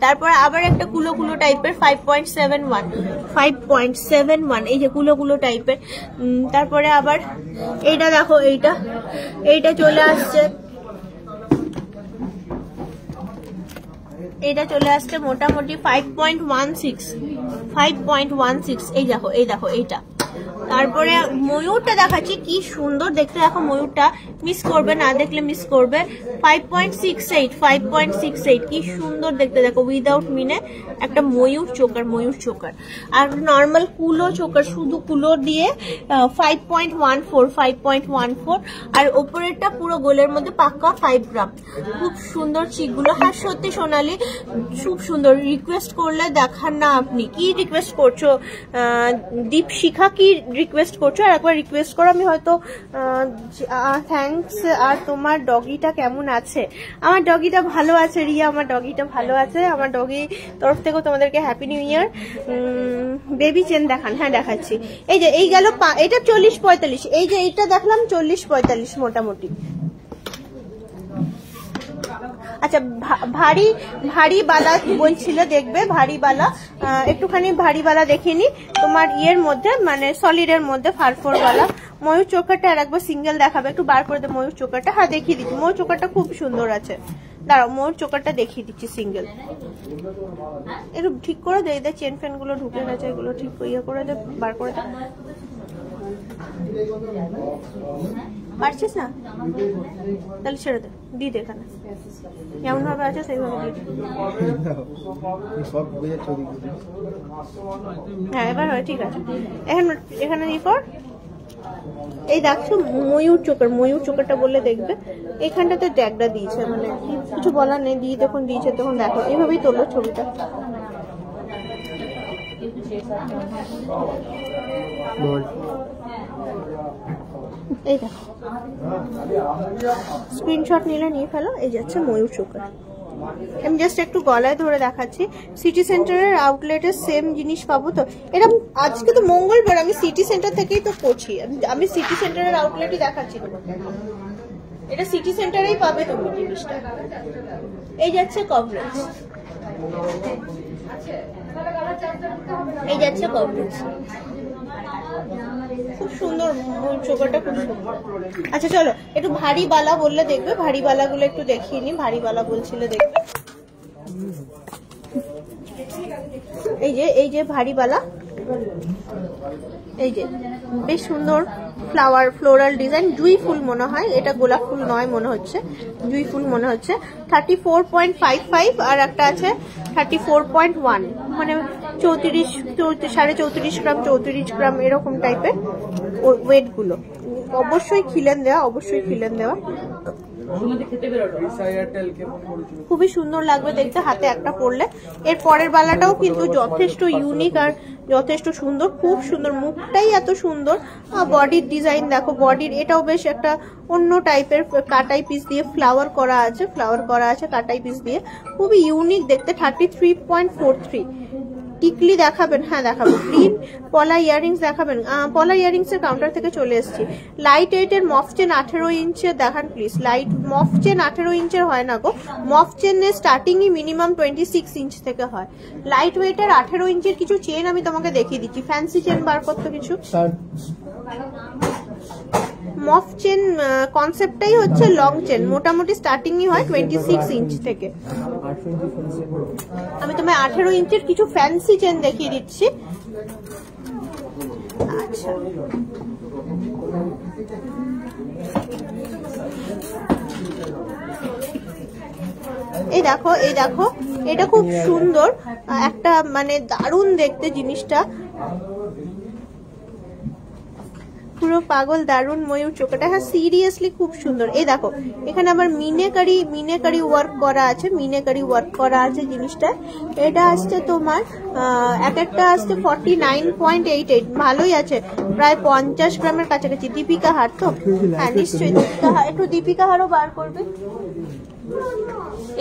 তারপর আবার একটা কুলো কুলো টাইপের 5.71 এই যে কুলো কুলো টাইপের। তারপরে আবার এইটা দেখো এইটা চলে আসছে, এটা চলে আসছে মোটামুটি 5.16 এই দেখো এইটা। তারপরে ময়ূরটা দেখাচ্ছি কি সুন্দর দেখতে, দেখো ময়ূরটা মিস করবে না, দেখলে মিস করবে। 5.68 কি সুন্দর দেখতে, দেখো উইদাউট মিনে একটা ময়ূর চোকার। আর নর্মাল কুলো চোকার শুধু কুলো দিয়ে 5.14 আর ওপরেরটা পুরো গোলের মধ্যে পাক্কা 5 গ্রাম। খুব সুন্দর চিকগুলো। হ্যাঁ সত্যি সোনালি খুব সুন্দর। রিকোয়েস্ট করলে দেখান না, আপনি কি রিকোয়েস্ট করছো? দীপশিখা কি রিকোয়েস্ট করছো, আর একবার রিকোয়েস্ট করো। আমি হয়তো থ্যাঙ্কস। আর তোমার ডগিটা কেমন আছে? আমার ডগিটা ভালো আছে রিয়া, আমার ডগিটা ভালো আছে। আমার ডগি তরফ থেকেও তোমাদেরকে happy new year. Baby chain দেখান। হ্যাঁ দেখাচ্ছি। এই যে এই গেল, এটা 40-45, এই যে এইটা দেখলাম 40-45 মোটামুটি। আচ্ছা, ভারী ভারী বালা বলছিল দেখবে, ভারী বালা, একটুখানি ভারী বালা দেখিনি তোমার ইয়ের মধ্যে, মানে সলিডের মধ্যে ফারফোর বালা। ময়ূর চোকারটা আর একবার সিঙ্গেল দেখাবে, একটু বার করে দে ময়ূর চোকারটা। হ্যাঁ দেখিয়ে দিচ্ছি, ময়ূর চোকারটা খুব সুন্দর আছে। দাঁড়াও, ময়ূর চোকারটা দেখিয়ে দিচ্ছি সিঙ্গেল। একটু ঠিক করে দে, এদের চেন ফেন গুলো ঢুকে গেছে, এগুলো ঠিক ইয়ে করে দে, বার করে দে। পারছিস না? তাহলে ছেড়ে দে, দিয়ে দে এখানে, কেমন ভাবে আছে সেইভাবে দিয়ে দে। হ্যাঁ এবার হয়, ঠিক আছে। এখানে দিয়ে কর। এই দেখছো ময়ূর চোকার, ময়ূর চোকারটা বললে দেখবে, এখানটাতে ট্যাগটা দিয়েছে, মানে কিছু বলার নেই, দিয়ে যখন দিয়েছে তখন দেখো, এইভাবেই তোলো ছবিটা। এই দেখো, স্ক্রিনশট নিলে নিয়ে ফেলো। এই যাচ্ছে ময়ূর চোকার। আমি জাস্ট একটু গলায় ধরে দেখাচ্ছি। সিটি সেন্টারের আউটলেটের সেম জিনিস পাবো তো? এরকম আজকে তো মঙ্গলবার, আমি সিটি সেন্টার থেকেই তো করছি, আমি সিটি সেন্টারের আউটলেটই দেখাচ্ছি তোমাকে। এটা সিটি সেন্টারেই পাবে তুমি জিনিসটা। এই যাচ্ছে কভারেজ, এই যাচ্ছে কভারেজ, খুব সুন্দর চোকারটা, খুব সুন্দর। আচ্ছা চলো একটু ভারী বালা বললে দেখবে, ভারী বালাগুলো একটু দেখিয়ে নি। ভারী বালা বলছিলে দেখবে, এই যে ভারী বালা, এই যে বেশ সুন্দর ফ্লোরাল ডিজাইন, জুই ফুল মনে হয়, এটা গোলাপ ফুল নয় মনে হচ্ছে, জুই ফুল মনে হচ্ছে। 34.55 আর একটা আছে 34.1, মানে 34.5 গ্রাম 34 গ্রাম এরকম টাইপের ওয়েট গুলো। অবশ্যই খিলেন দেওয়া, অবশ্যই খিলেন দেওয়া। খুবই সুন্দর লাগবে দেখতে হাতে একটা পরলে। এর পরের বালাটাও কিন্তু যথেষ্ট ইউনিক আর যথেষ্ট সুন্দর, খুব সুন্দর, মুখটাই এত সুন্দর। বডির ডিজাইন দেখো, বডির এটাও বেশ একটা অন্য টাইপের, কাটাই পিস দিয়ে ফ্লাওয়ার করা আছে, কাটাই পিস দিয়ে, খুবই ইউনিক দেখতে। 33.43। টিকলি দেখাবেন? হ্যাঁ দেখাবো। গ্রিন পলা ইয়ারিংস দেখাবেন? পলা ইয়ারিংস এর কাউন্টার থেকে চলে এসেছি। লাইট ওয়েটের মফ চেন 18 ইঞ্চের দেখান প্লিজ। লাইট মফ চেন 18 ইঞ্চের হয় না গো, মফ চেনের স্টার্টিংই মিনিমাম 26 ইঞ্চ থেকে হয়। লাইট ওয়েটের 18 ইঞ্চের কিছু চেন আমি তোমাকে দেখিয়ে দিচ্ছি। ফ্যান্সি চেন বার করতে কিছু। মফ চেন কনসেপ্টটাই হচ্ছে লং চেন, মোটামুটি স্টার্টিংই হয় 26 ইঞ্চ থেকে। আমি তোমায় 18 ইঞ্চের কিছু ফ্যান্সি চেন দেখিয়ে দিচ্ছি। আচ্ছা এই দেখো, এই দেখো, এটা খুব সুন্দর একটা, মানে দারুণ দেখতে জিনিসটা, পুরো পাগল, দারুণ ময়ূর চোকাটা। হ্যাঁ সিরিয়াসলি খুব সুন্দর। এই দেখো এখানে আবার মিনেকারি ওয়ার্ক করা আছে, মিনেকারি ওয়ার্ক করা আছে জিনিসটা। এটা আসছে তোমার এক একটা আসছে 49.88, ভালোই আছে, প্রায় 50 গ্রামের কাছাকাছি। দীপিকা হার তো? হ্যাঁ নিশ্চয়ই দীপিকা হার, একটু দীপিকা হারও বার করবে।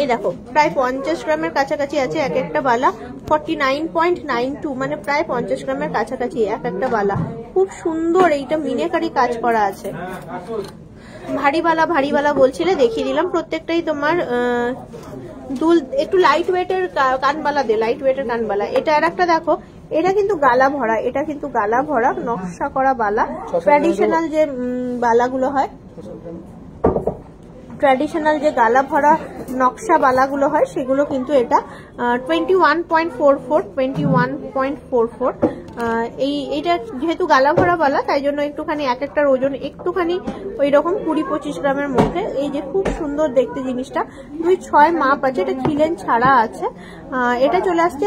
এই দেখো প্রায় 50 গ্রামের কাছাকাছি আছে এক একটা বালা। 49.92, মানে প্রায় 50 গ্রামের কাছাকাছি এক একটা বালা। খুব সুন্দর, এইটা মিনেকারি কাজ করা আছে। ভারী বালা বলছিলে, দেখিয়ে দিলাম প্রত্যেকটাই তোমার দুল। একটু লাইট ওয়েটের কানবালা দে, লাইট ওয়েটের কানবালা। এটা আর একটা দেখো, এটা কিন্তু গালা ভরা, এটা কিন্তু গালা ভরা নকশা করা বালা। ট্র্যাডিশনাল যে বালাগুলো হয়, ট্র্যাডিশনাল যে গালা ভরা নকশা বালাগুলো হয়, সেগুলো কিন্তু এটা 21.44। এইটা যেহেতু গালা ভরা বালা, তাই জন্য একটুখানি এক একটার ওজন একটুখানি ওই রকম 20-25 গ্রামের মধ্যে। এই যে খুব সুন্দর দেখতে জিনিসটা, 2-6 মাপ আছে, এটা খিলেন ছাড়া আছে। এটা চলে আসছে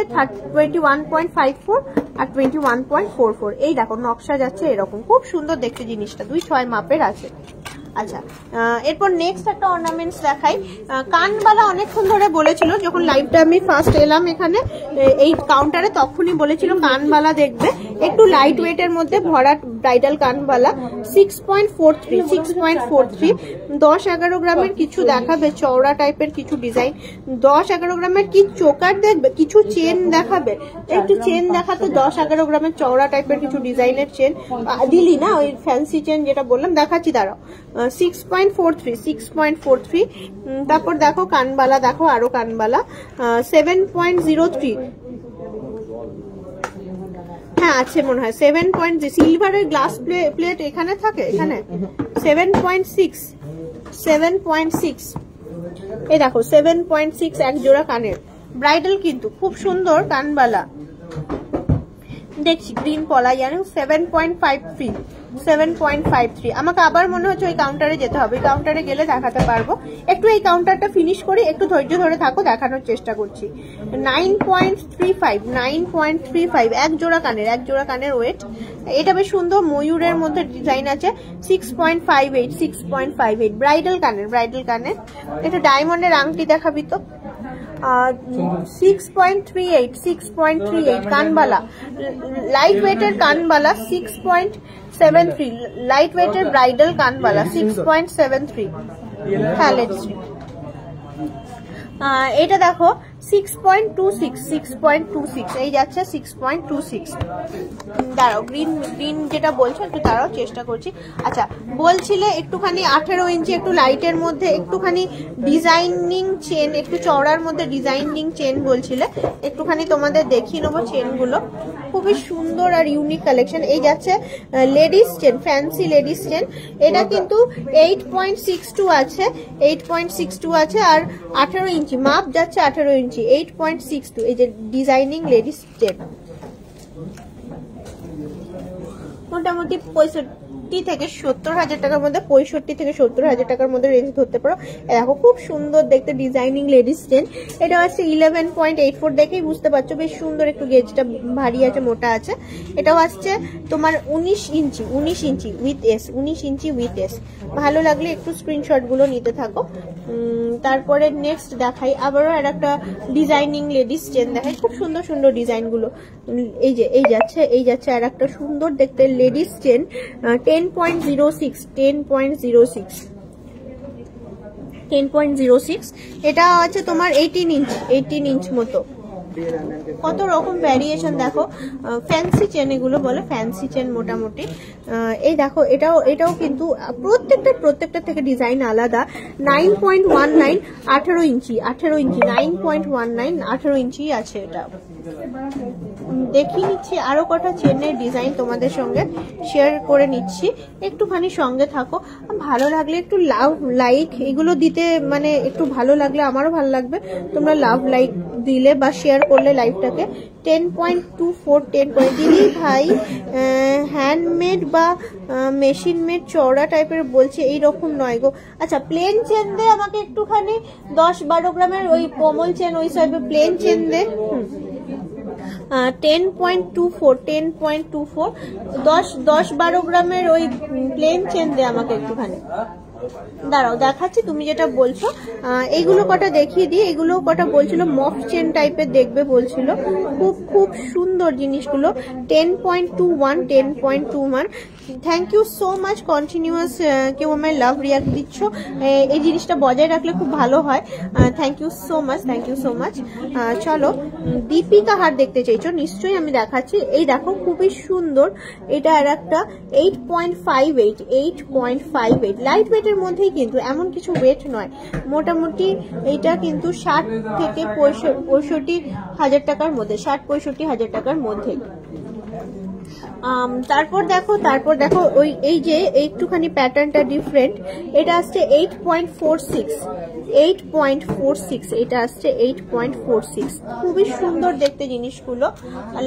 21.54 আর 21.44। এই দেখো নকশা যাচ্ছে এরকম, খুব সুন্দর দেখতে জিনিসটা, 2-6 মাপের আছে। আচ্ছা, এরপর নেক্সট একটা অর্নামেন্টস দেখাই। কানবালা অনেকক্ষণ ধরে বলেছিল, যখন লাইভটা আমি ফার্স্ট এলাম এখানে এই কাউন্টারে তখনই বলেছিল কানবালা দেখবে, একটু লাইট ওয়েটের মধ্যে ভরা ব্রাইডাল কানবালা 6.43 10-11 গ্রামের কিছু দেখাবে, চওড়া টাইপের কিছু ডিজাইন, 10-11 গ্রামের কি চোকার দেখবে, কিছু চেন দেখাবে, একটু চেন দেখাতে 10-11 গ্রামের চওড়া টাইপের কিছু ডিজাইনের চেন দিলি না, ওই ফ্যান্সি চেন যেটা বললাম দেখাচ্ছি দাঁড়াও। 6.43 তারপর দেখো কানবালা, দেখো আরো কানবালা 7.03, হ্যাঁ আছে মনে হয় 7. সিলভারের গ্লাস প্লেট এখানে থাকে, এখানে 7.6 এই দেখো 7.6 এক জোড়া কানের ব্রাইডাল, কিন্তু খুব সুন্দর কানবালা দেখছি, গ্রিন পলা জানো 7.53 আমাকে আবার মনে হচ্ছে ওই কাউন্টারে যেতে হবে, ওই কাউন্টারে গেলে দেখাতে পারবো। একটু এই কাউন্টারটা ফিনিশ করি, একটু ধৈর্য ধরে থাকো, দেখানোর চেষ্টা করছি। 9.35 এক জোড়া কানের ওয়েট, এটা বেশ সুন্দর ময়ূরের মধ্যে ডিজাইন আছে। 6.58 ব্রাইডাল কানের এটা ডায়মন্ডের আংটি দেখাবি তো। 6.38 কানবালা, লাইট ওয়েটের কানবালা 6.73, লাইট ওয়েটের ব্রাইডাল কানবালা 6.73। হ্যাঁ এটা দেখো 6.26 এই যাচ্ছে 6.26। দাঁড়াও, গ্রিন যেটা বলছো একটু দাঁড়াও, চেষ্টা করছি। আচ্ছা বলছিলে একটুখানি 18 ইঞ্চি একটু লাইটের মধ্যে একটুখানি ডিজাইনিং চেন, একটু চওড়ার মধ্যে ডিজাইনিং চেন বলছিলে, একটুখানি তোমাদের দেখিয়ে নেবো চেনগুলো, খুবই সুন্দর আর ইউনিক কালেকশন। এই যাচ্ছে ladies chain, fancy ladies chain, এটা কিন্তু 8.62 আছে, 8.62 আছে, আর 18 ইঞ্চি মাপ যাচ্ছে, 18 ইঞ্চি 8.62, এই যে ডিজাইনিং লেডিস চেন মোটামুটি 65 থেকে 70 হাজার টাকার মধ্যে, 65 থেকে 70 হাজার টাকার মধ্যে রেঞ্জ ধরতে পারো। দেখো খুব সুন্দর দেখতে ডিজাইনিং লেডিস চেন, এটা আছে 11.84, দেখেই বুঝতে পারছো বেশ সুন্দর, একটু গেজটা ভারী আছে, মোটা আছে। এটাও আসছে তোমার 19 ইঞ্চি উইথ এস। ভালো লাগলে একটু স্ক্রিনশট গুলো নিতে থাকো। তারপরে নেক্সট দেখাই, আবারও আর একটা ডিজাইনিং লেডিস চেন দেখাই, খুব সুন্দর সুন্দর ডিজাইন গুলো। এই যাচ্ছে আর একটা সুন্দর দেখতে লেডিস চেন 10.06, এটা আছে তোমার 18 ইঞ্চ মতো। কত রকম ভ্যারিয়েশন দেখো, ফ্যান্সি চেন এগুলো বলে, ফ্যান্সি চেন মোটামুটি। এই দেখো এটাও কিন্তু প্রত্যেকটা থেকে ডিজাইন আলাদা। 9.19 18 ইঞ্চি 9.19 18 ইঞ্চি আছে এটা। দেখিয়ে নিচ্ছি আরো কটা চেনের ডিজাইন তোমাদের সঙ্গে শেয়ার করে নিচ্ছি, একটুখানি সঙ্গে থাকো। ভালো লাগলে একটু লাভ লাইক এগুলো দিতে, মানে একটু ভালো লাগলে আমারও ভালো লাগবে, তোমরা লাভ লাইক দিলে বা শেয়ার করলে লাইভটাকে। 10.24 10 দিদি ভাই হ্যান্ডমেড বা মেশিন মেড চওড়া টাইপের বলছে, এইরকম নয় গো। আচ্ছা প্লেন চেন দে আমাকে একটুখানি, 10-12 গ্রামের ওই কোমল চেন, ওই সাইডে প্লেন চেন দে। 10.24 10-12 গ্রামের ওই প্লেন চেন দে আমাকে একটুখানি। দাঁড়াও দেখাচ্ছি, তুমি যেটা বলছো এইগুলো কটা দেখিয়ে দিই। এগুলো কটা বলছিল মফ চেন টাইপের দেখবে বলছিল, খুব সুন্দর জিনিসগুলো। 10.21 thank you so much. Continuous কেউ আমায় লাভ রিয়াক্ট দিচ্ছ, এই জিনিসটা বজায় রাখলে খুব ভালো হয়। Thank you so much. চলো দীপিকা হার দেখতে চাইছো, নিশ্চয়ই আমি দেখাচ্ছি। এই দেখো খুবই সুন্দর, এটা আর একটা 8.58 লাইট ওয়েটের মধ্যেই, কিন্তু এমন কিছু ওয়েট নয়, মোটামুটি এটা কিন্তু 60 থেকে 65 হাজার টাকার মধ্যে, 60-65 হাজার টাকার মধ্যে। তারপর দেখো ওই এই যে একটুখানি প্যাটার্নটা ডিফারেন্ট, এটা আসছে 8.46 এটা আসছে 8.46, খুবই সুন্দর দেখতে জিনিসগুলো।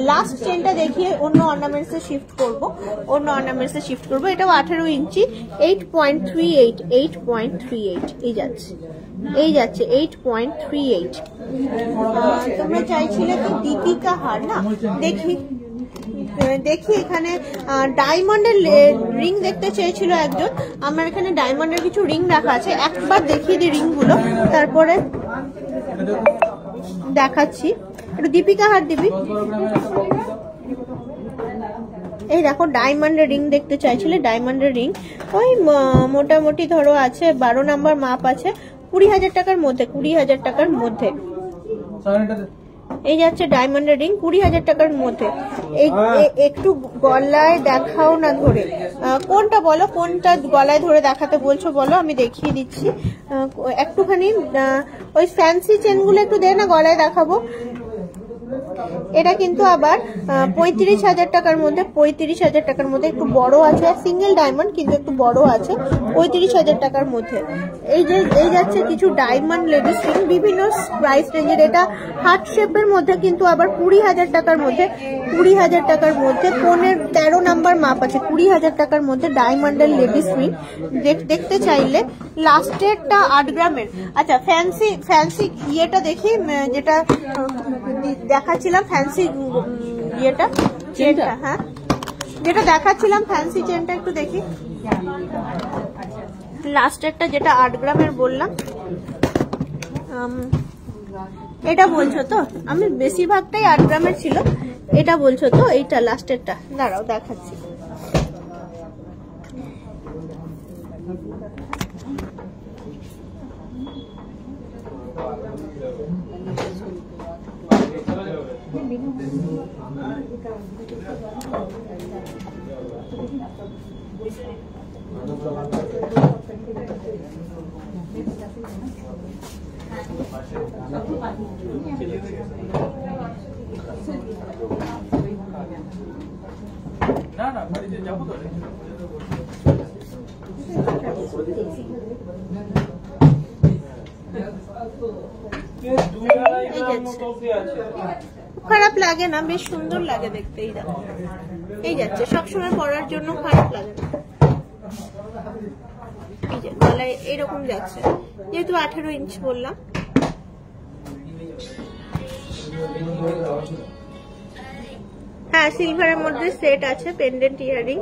লাস্ট চেনটা দেখিয়ে অন্য অর্নামেন্টসে শিফট করবো। এটাও 18 ইঞ্চি 8.38 এই যাচ্ছে 8.38। তোমরা চাইছিলে তো দীপিকা হার না, দেখি দেখি এখানে ডায়মন্ডের রিং দেখতে চেয়েছিল একজন, আমার এখানে ডায়মন্ডের কিছু রিং রাখা আছে, একবার দেখিয়ে দিই রিং গুলো তারপরে দেখাচ্ছি। একটু দীপিকা হাত দিবি। এই দেখো ডায়মন্ডের রিং দেখতে চাইছিলে, ডায়মন্ডের রিং ওই মোটামুটি ধরো আছে 12 নাম্বার মাপ আছে, 20,000 টাকার মধ্যে, 20,000 টাকার মধ্যে। এই যাচ্ছে ডায়মন্ডের রিং 20,000 টাকার মধ্যে। এই একটু গলায় দেখাও না ধরে, কোনটা বলো, কোনটা গলায় ধরে দেখাতে বলছো বলো, আমি দেখিয়ে দিচ্ছি। একটুখানি ওই ফ্যান্সি চেনগুলো একটু দে না, গলায় দেখাবো। এটা কিন্তু আবার 35,000 টাকার মধ্যে, 35,000 টাকার মধ্যে একটু বড় আছে, সিঙ্গেল ডায়মন্ড কিন্তু একটু বড় আছে, 35,000 টাকার মধ্যে। এই যাচ্ছে কিছু ডায়মন্ড লেডিস রিং বিভিন্ন প্রাইস রেঞ্জের। এটা হার্ট শেপের মধ্যে কিন্তু আবার 20,000 টাকার মধ্যে, 20,000 টাকার মধ্যে 13 নাম্বার মাপ আছে, 20,000 টাকার মধ্যে ডায়মন্ডের লেডিস রিং দেখতে চাইলে লাস্টেরটা 8 গ্রামের। আচ্ছা ফ্যান্সি ইয়েটা দেখি, যেটা দেখাচ্ছিলাম ফ্যান্সি ইয়েটা, চেনটা, হ্যাঁ যেটা দেখাচ্ছিলাম ফ্যান্সি চেনটা একটু দেখি, লাস্টেরটা যেটা 8 গ্রামের বললাম। এটা বলছো তো, আমি বেশিরভাগটাই 8 গ্রামের ছিল, এটা বলছো তো, এইটা লাস্টেরটা, দাঁড়াও দেখাচ্ছি। খারাপ লাগে না, বেশ সুন্দর লাগে দেখতে। এই যাচ্ছে সবসময় পরার জন্য খারাপ লাগে না। এই যে গলায় এরকম যাচ্ছে, যেহেতু 18 ইঞ্চ বললাম। হ্যাঁ সিলভারের মধ্যে সেট আছে, পেন্ডেন্ট ইয়ারিং।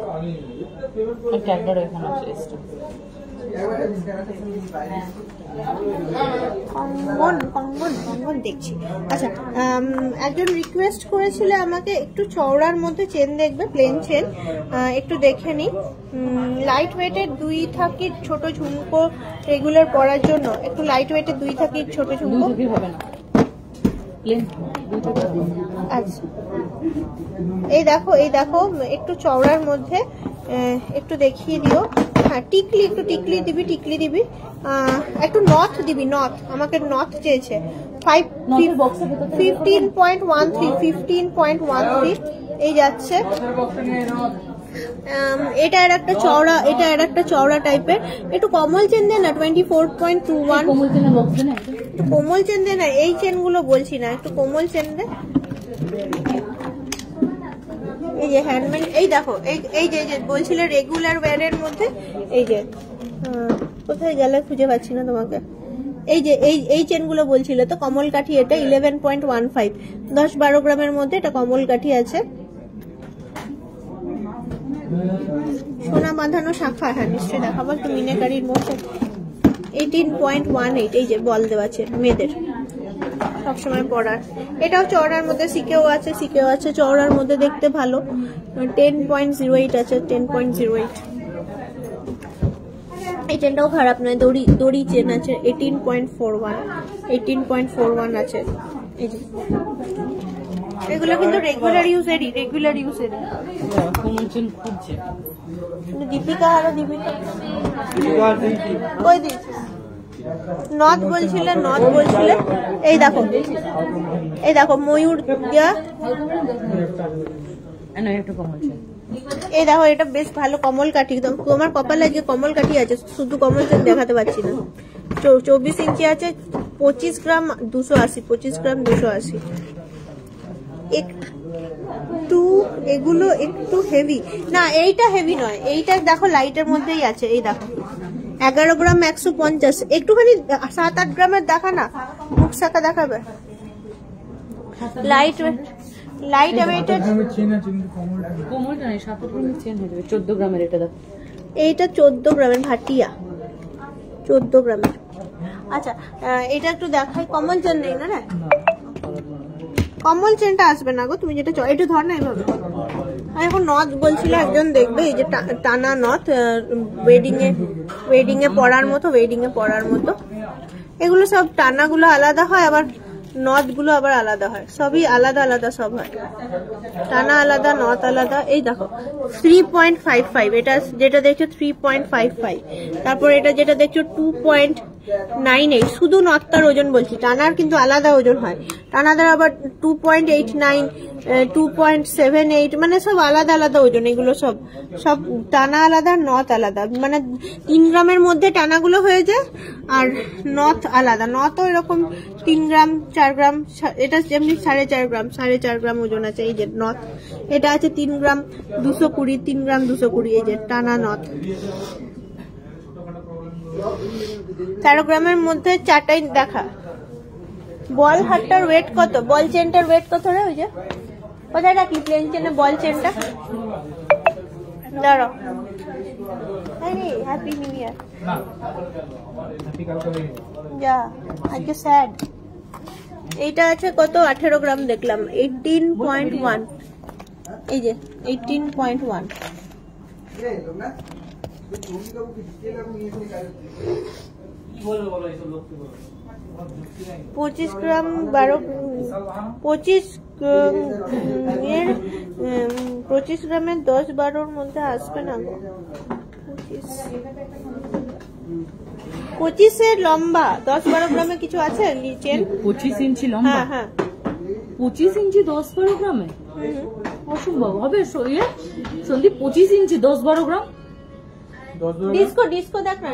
কঙ্গন দেখছি। আচ্ছা একজন রিকোয়েস্ট করেছিল আমাকে একটু চওড়ার মধ্যে চেন দেখবে, প্লেন চেন একটু দেখে নি। লাইট ওয়েটের 2 থাকির ছোট ঝুমকো রেগুলার পরার জন্য, একটু লাইট ওয়েটের 2 থাকির ছোট ঝুমকো হবে না। আচ্ছা এই দেখো একটু চওড়ার মধ্যে একটু দেখিয়ে দিও। হ্যাঁ টিকলি, একটু টিকলি দিবি, একটু নথ দিবি, নথ আমাকে নথ চেয়েছে। 15.13 এই যাচ্ছে। এটা আর একটা চওড়া টাইপের, একটু কমল চেন দেয় না, 24.21 কোমল চেন দেয় না, এই চেন গুলো বলছি না, একটু কোমল চেন দে। এই যে হ্যান্ডমেড, এই দেখো এই যে বলছিলে রেগুলার ওয়্যারের মধ্যে, এই যে কোথায় গেলে খুঁজে পাচ্ছি না তোমাকে। এই যে এই চেন গুলো বলছিল তো, কমল কাঠি। এটা 11.15 10-12 গ্রামের মধ্যে, এটা কমল কাঠি আছে। সোনা বাঁধানো শাখা, হ্যাঁ নিশ্চয়ই দেখাবো, একটু মিনাকারির মধ্যে 18.18 এই যে বল দেওয়া আছে মেয়েদের সবসময় পরার। এটাও চওড়ার মধ্যে, সিকেও আছে চওড়ার মধ্যে, দেখতে ভালো। 10.08 আছে, 10.08। এই চেনটাও খারাপ নয়, দড়ি চেন আছে, 18.41 আছে। এই যে এগুলো কিন্তু রেগুলার ইউজেরই। দীপিকা কই দিয়েছে? নথ বলছিলে। এই দেখো ময়ূর দিয়া, এই দেখো এটা বেশ ভালো কমল কাঠি। তোমার কপালে আজকে কমল কাঠি আছে, শুধু কমল চেন দেখাতে পারছি না। 24 ইঞ্চি আছে, 25 গ্রাম 280। একটু এগুলো একটু হেভি না, এইটা হেভি নয়, এইটা দেখো লাইটের মধ্যেই আছে। এই দেখো 11 গ্রাম 150, একটুখানি 7-8 গ্রামের দেখা না, মুখ শাখা দেখাবে। লাইট লাইট ওয়েটেড কোমলটা নেই, 7 গ্রামের চেন হয়ে যাবে। 14 গ্রামের এটা দেখ, এইটা 14 গ্রামের ভাটিয়া, 14 গ্রামের। আচ্ছা এটা একটু দেখাই, কমল চেন নেই না রে? কমল চেনটা আসবে না গো, তুমি যেটা এটা ধর না এইভাবে। আর এখন নথ বলছিল একজন দেখবে, এই যে টানা নথ, ওয়েডিং এ পরার মতো, এগুলো সব টানাগুলো আলাদা হয়, আবার নথ গুলো আবার আলাদা হয়, সবই আলাদা আলাদা সব হয়, টানা আলাদা নথ আলাদা। এই দেখো 3.55, এটা যেটা দেখছো 3.55, তারপর এটা যেটা দেখছো 2.98, শুধু নথটার ওজন বলছি, টানার কিন্তু আলাদা ওজন হয়, টানাদের আবার 2.89, 2.78, মানে সব আলাদা আলাদা ওজন। এগুলো সব টানা আলাদা, নথ আলাদা, মানে 3 গ্রামের মধ্যে টানাগুলো হয়ে যায়, আর নথ আলাদা। নথও এরকম 3 গ্রাম 4 গ্রাম, এটা যেমনি 4.5 গ্রাম ওজন আছে। এই যে নথ, এটা আছে 3 গ্রাম 220, 3 গ্রাম 220, এই যে টানা নথ। 13 গ্রামের মধ্যে 4টাই দেখা। বল হারটার ওয়েট কত, বল চেনটার ওয়েট কত রে? ওই যে কোথায় রাখলি প্লেন চেনে বল চেনটা? দাঁড়াও, হ্যাপি নিউ ইয়ার। যা আজকে স্যাড। এইটা আছে কত, 18 গ্রাম দেখলাম, 18.1, এই যে 18.1। 25 গ্রাম 25 গ্রামের 10-12 মধ্যে আসবে না গো। 25 লম্বা, 10-12 গ্রামে কিছু আছে চেন? 25 ইঞ্চি লম্বা? হ্যাঁ হ্যাঁ, 25 ইঞ্চি 10-12 গ্রামে অসম্ভব হবে সন্দীপ। 25 ইঞ্চি 10-12 গ্রাম, ডিস্কো দেখ না।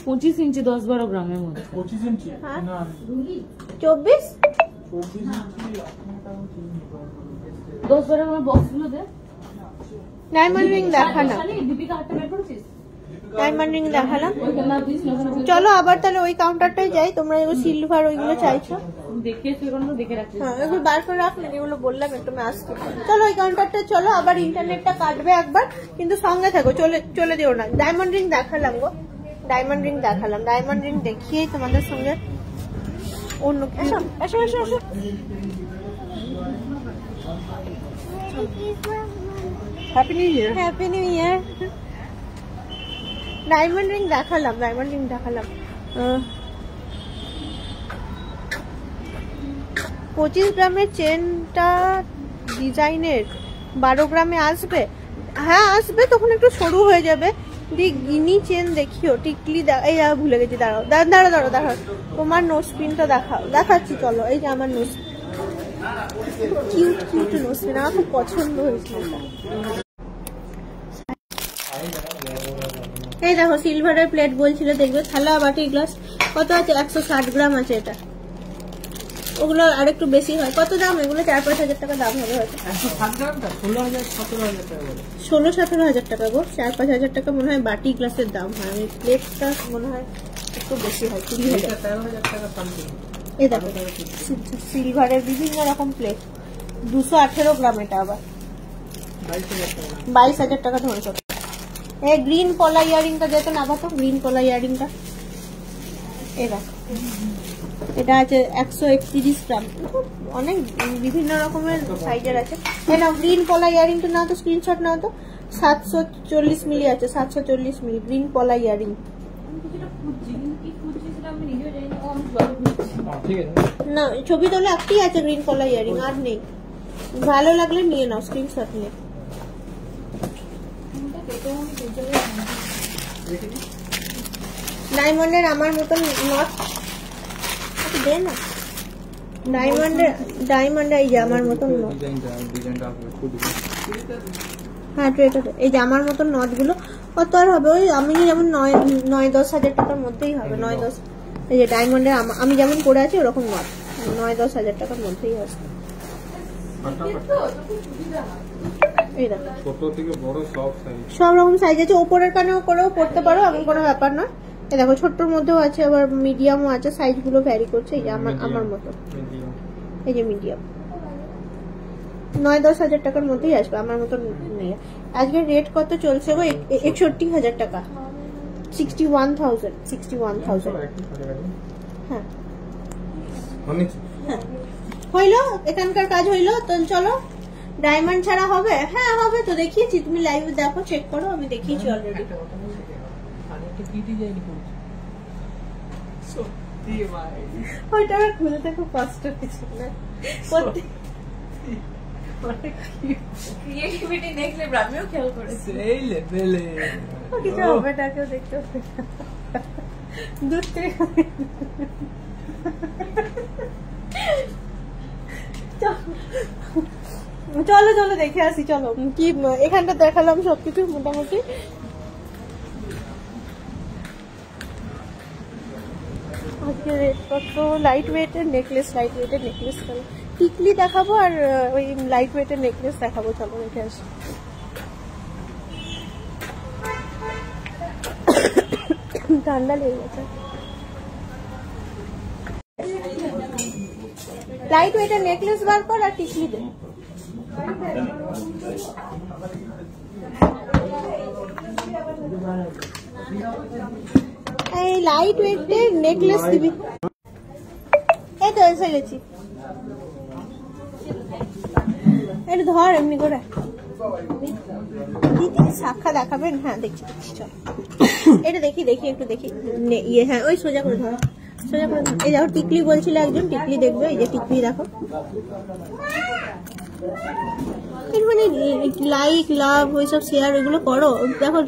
25 ইঞ্চি 10-12 গ্রামের মধ্যে। 25 ইঞ্চি না 24 10-12 গ্রামের বক্স গুলো দে। ডায়মন্ড রিং দেখা না, দীপিকা হাতটা বের করেছিস? ডায়মন্ড রিং দেখালাম। চলো আবার তাহলে ওই কাউন্টারটাই যাই। তোমরা যেগুলো সিলভার ওইগুলো চাইছো, দেখে রাখছি। হ্যাঁ এগুলো বার করে রাখ, যেগুলো বললাম একটু আসতে। চলো ওই কাউন্টারটা চলো, আবার ইন্টারনেটটা কাটবে একবার, কিন্তু সঙ্গে থাকো, চলে দিও না। ডায়মন্ড রিং দেখালাম গো, ডায়মন্ড রিং দেখিয়েই তোমাদের সঙ্গে অন্য এসো এসো এসো এসো। হ্যাপি নিউ ইয়ার। হ্যাপি নিউ ইয়ার। ডায়মন্ড রিং দেখালাম। 25 গ্রামের চেনটা ডিজাইনের 12 গ্রামে আসবে। হ্যাঁ আসবে, তখন একটু সরু হয়ে যাবে। গিনি চেন দেখিও, টিকলি এই ভুলে গেছি, দাঁড়াও তোমার নোজ পিনটা দেখাচ্ছি। চলো এই যে আমার নোজ, কিউট নোজ পিন, আমার খুব পছন্দ হয়েছে এটা। এই দেখো সিলভারের প্লেট বলছিল দেখবে, থালা বাটি গ্লাস কত আছে, 160 গ্রাম আছে এটা। ওগুলো আর একটু বেশি হয়। কত দাম এগুলো? 4-5 হাজার টাকা দাম হবে হয়তো। 16-17 হাজার টাকা গো। 4-5 হাজার টাকা মনে হয় বাটি গ্লাসের দাম হয়। আমি প্লেটটা মনে হয় একটু বেশি হয়, 20 হাজার টাকা। এই দেখো সিলভারের বিভিন্ন রকম প্লেট, 218 গ্রাম, এটা আবার 22 হাজার টাকা ধরে। এই গ্রিন পলা ইয়ারিংটা যেত না আবার, তো গ্রিন পলা ইয়ারিংটা এই দেখো, এটা আছে 131 গ্রাম, অনেক বিভিন্ন রকমের সাইজের আছে। নাও গ্রিন পলা ইয়ারিংটা নাও তো, স্ক্রিনশট নাও তো। 740 মিলি আছে, 740 মিলি গ্রিন পলা ইয়ারিং। না ছবি তোলে একটাই আছে গ্রিন পলা ইয়ারিং, আর নেই। ভালো লাগলে নিয়ে নাও, স্ক্রিনশট নিয়ে। ডায়মন্ডের আমার মতন নট দে না, ডায়মন্ডে এই যে আমার মতন নট, হ্যাঁ এই যে আমার মতন নট গুলো কত আর হবে, ওই আমি যেমন 9-10 হাজার টাকার মধ্যেই হবে। 9-10, এই যে ডায়মন্ডের আমি যেমন করে আছি ওরকম নট 9-10 হাজার টাকার মধ্যেই হবে। এই দেখো ছোট থেকে বড় সব রকম সাইজ আছে। ওপরের কানেও করেও পড়তে পারো, এমন কোনো ব্যাপার না। এই দেখো ছোট্টর মধ্যেও আছে, আবার মিডিয়ামও আছে, সাইজ গুলো ভ্যারি করছে। এই যে আমার মতো, এই যে মিডিয়াম। 9-10 হাজার টাকার মধ্যেই আসবে আমার মতন নিয়ে। আজকে রেট কত চলছে গো? 61,000 টাকা, 61,000। হ্যাঁ হইলো, এখানকার কাজ হইলো। তো চলো, ডায়মন্ড ছাড়া হবে? হ্যাঁ হবে তো, দেখিয়েছি, তুমি লাইভ দেখো, চেক করো, আমি দেখিয়েছি অলরেডি। ওইটা আমার খুলতে খুব কষ্ট হয়েছে না, ক্রিয়েটিভিটি দেখলে আমিও খেয়াল করেছি। এই লেভেলে কিছু হবে না, কেউ দেখতে হবে না, দূর থেকে। চলো চলো দেখে আসি, চলো কি এখানটা দেখালাম সবকিছু মোটামুটি। আজকে রেট কত? লাইট ওয়েটের নেকলেস, লাইট ওয়েটের নেকলেস, টিকলি দেখাবো আর ওই লাইট ওয়েটের নেকলেস দেখাবো, চলো দেখে আসি। ঠান্ডা লেগে গেছে। লাইট ওয়েটের নেকলেস বার কর আর টিকলি দে। এই লাইট ওয়েটের নেকলেস দিবি, এই তো এসে গেছি। এটা ধর এমনি করে, দিদি শাখা দেখাবেন? হ্যাঁ দেখছি দেখছি, চল এটা দেখি দেখি একটু দেখি। ইয়ে হ্যাঁ, ওই সোজা করে ধরো, সোজা করে ধরো। এই দেখো টিকলি বলছিল একজন, টিকলি দেখবে, এই যে টিকলি দেখো। মানে লাইক লাভ ওইসব শেয়ার ওইগুলো করো, দেখো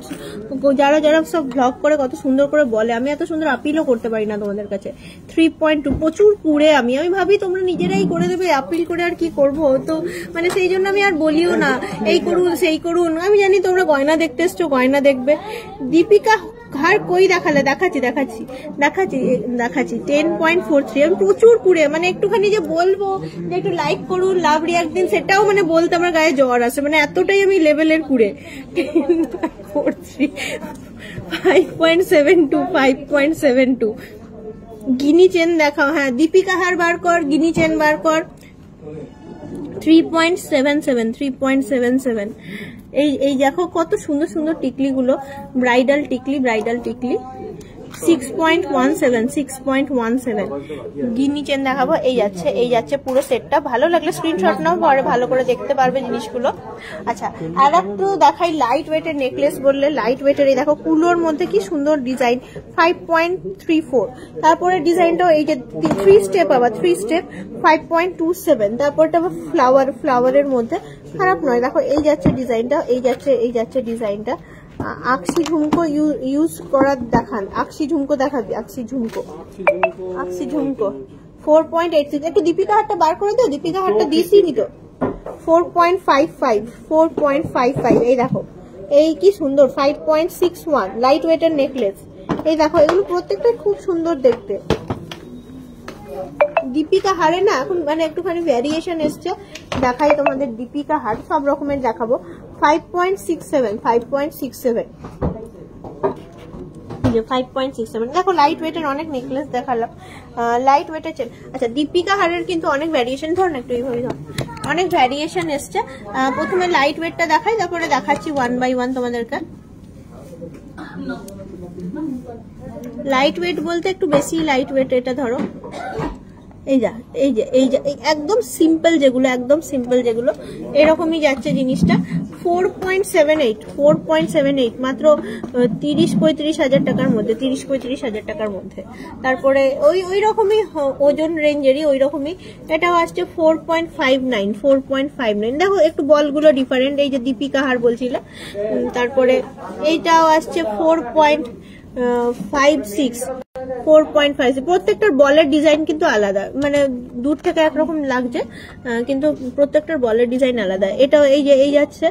যারা যারা সব ব্লগ করে কত সুন্দর করে বলে, আমি এত সুন্দর আপিলও করতে পারি না তোমাদের কাছে। 3.2 প্রচুর কুড়ে, আমি ভাবি তোমরা নিজেরাই করে দেবে, আপিল করে আর কি করবো, তো মানে সেই জন্য আমি আর বলিও না এই করুন সেই করুন। আমি জানি তোমরা গয়না দেখতে এসছো, গয়না দেখবে। দীপিকা হার কই দেখালে? দেখাচ্ছি দেখাচ্ছি দেখাচ্ছি দেখাচ্ছি 10.43। আমি প্রচুর কুড়ে, মানে একটুখানি যে বলবো যে একটু লাইক করুন, লাভ রিয়াক্ট দিন, সেটাও মানে বলতে আমার গায়ে জ্বর আসে, মানে এতটাই আমি লেভেলের কুড়ে। 5.72 5.72। গিনি চেন দেখাও। হ্যাঁ দীপিকা হার বার কর, গিনি চেন বার কর। 3.77 3.77। এই দেখো কত সুন্দর সুন্দর টিকলি গুলো, ব্রাইডাল টিকলি, ব্রাইডাল টিকলি। 6.17 6.17। গিনি চেন দেখাবো, এই যাচ্ছে পুরো সেটটা। ভালো লাগলে স্ক্রিনশট নাও, পরে ভালো করে দেখতে পারবে জিনিসগুলো। আচ্ছা আর একটু দেখাই লাইট ওয়েটের নেকলেস। বললে লাইট ওয়েটের, এই দেখো কুলোর মধ্যে কি সুন্দর ডিজাইন। 5.34। তারপরে ডিজাইনটাও এই যে 3 স্টেপ, আবার 3 স্টেপ 5.27। তারপরটা আবার ফ্লাওয়ারের মধ্যে, খারাপ নয়। দেখো এই যাচ্ছে ডিজাইনটা, এই যাচ্ছে ডিজাইনটা। আকশি ঝুমকো ইউজ করার দেখান, আকশি ঝুমকো দেখাবি, আকশি ঝুমকো 4.86। একটু দীপিকা হারটা বার করে দাও, দীপিকা হারটা দিয়েছি নি তো। 4.55। এই দেখো এই কি সুন্দর। 5.61 লাইট ওয়েটের নেকলেস। এই দেখো এগুলো প্রত্যেকটা খুব সুন্দর দেখতে। দীপিকা হারে না এখন মানে একটুখানি ভ্যারিয়েশন এসছে, দেখাই তোমাদের দীপিকা হার, সব রকমের দেখাবো। 5.67 5.67। 5.67। দেখো লাইট ওয়েটের অনেক নেকলেস দেখালাম, লাইট ওয়েটের চেন। আচ্ছা দীপিকা হারের কিন্তু অনেক ভ্যারিয়েশন, ধর না একটু এইভাবে ধর, অনেক ভ্যারিয়েশন এসছে। প্রথমে লাইট ওয়েটটা দেখাই, তারপরে দেখাচ্ছি 1 by 1 তোমাদেরকে। লাইট ওয়েট বলতে একটু বেশি লাইট ওয়েট, এটা ধরো এই যে একদম সিম্পল যেগুলো, একদম সিম্পল যেগুলো এরকমই যাচ্ছে জিনিসটা। 4.78 মাত্র 30-35 হাজার টাকার মধ্যে, 30-35 হাজার টাকার মধ্যে। তারপরে ওই রকমই ওজন রেঞ্জেরই ওই রকমই এটাও আসছে 4.59। দেখো একটু বলগুলো ডিফারেন্ট, এই যে দীপিকা হার বলছিল। তারপরে এইটাও আসছে 4.56। প্রত্যেকটার বলের ডিজাইন কিন্তু আলাদা, মানে দূর থেকে একরকম লাগছে কিন্তু প্রত্যেকটার বলের ডিজাইন আলাদা। এটাও এই যাচ্ছে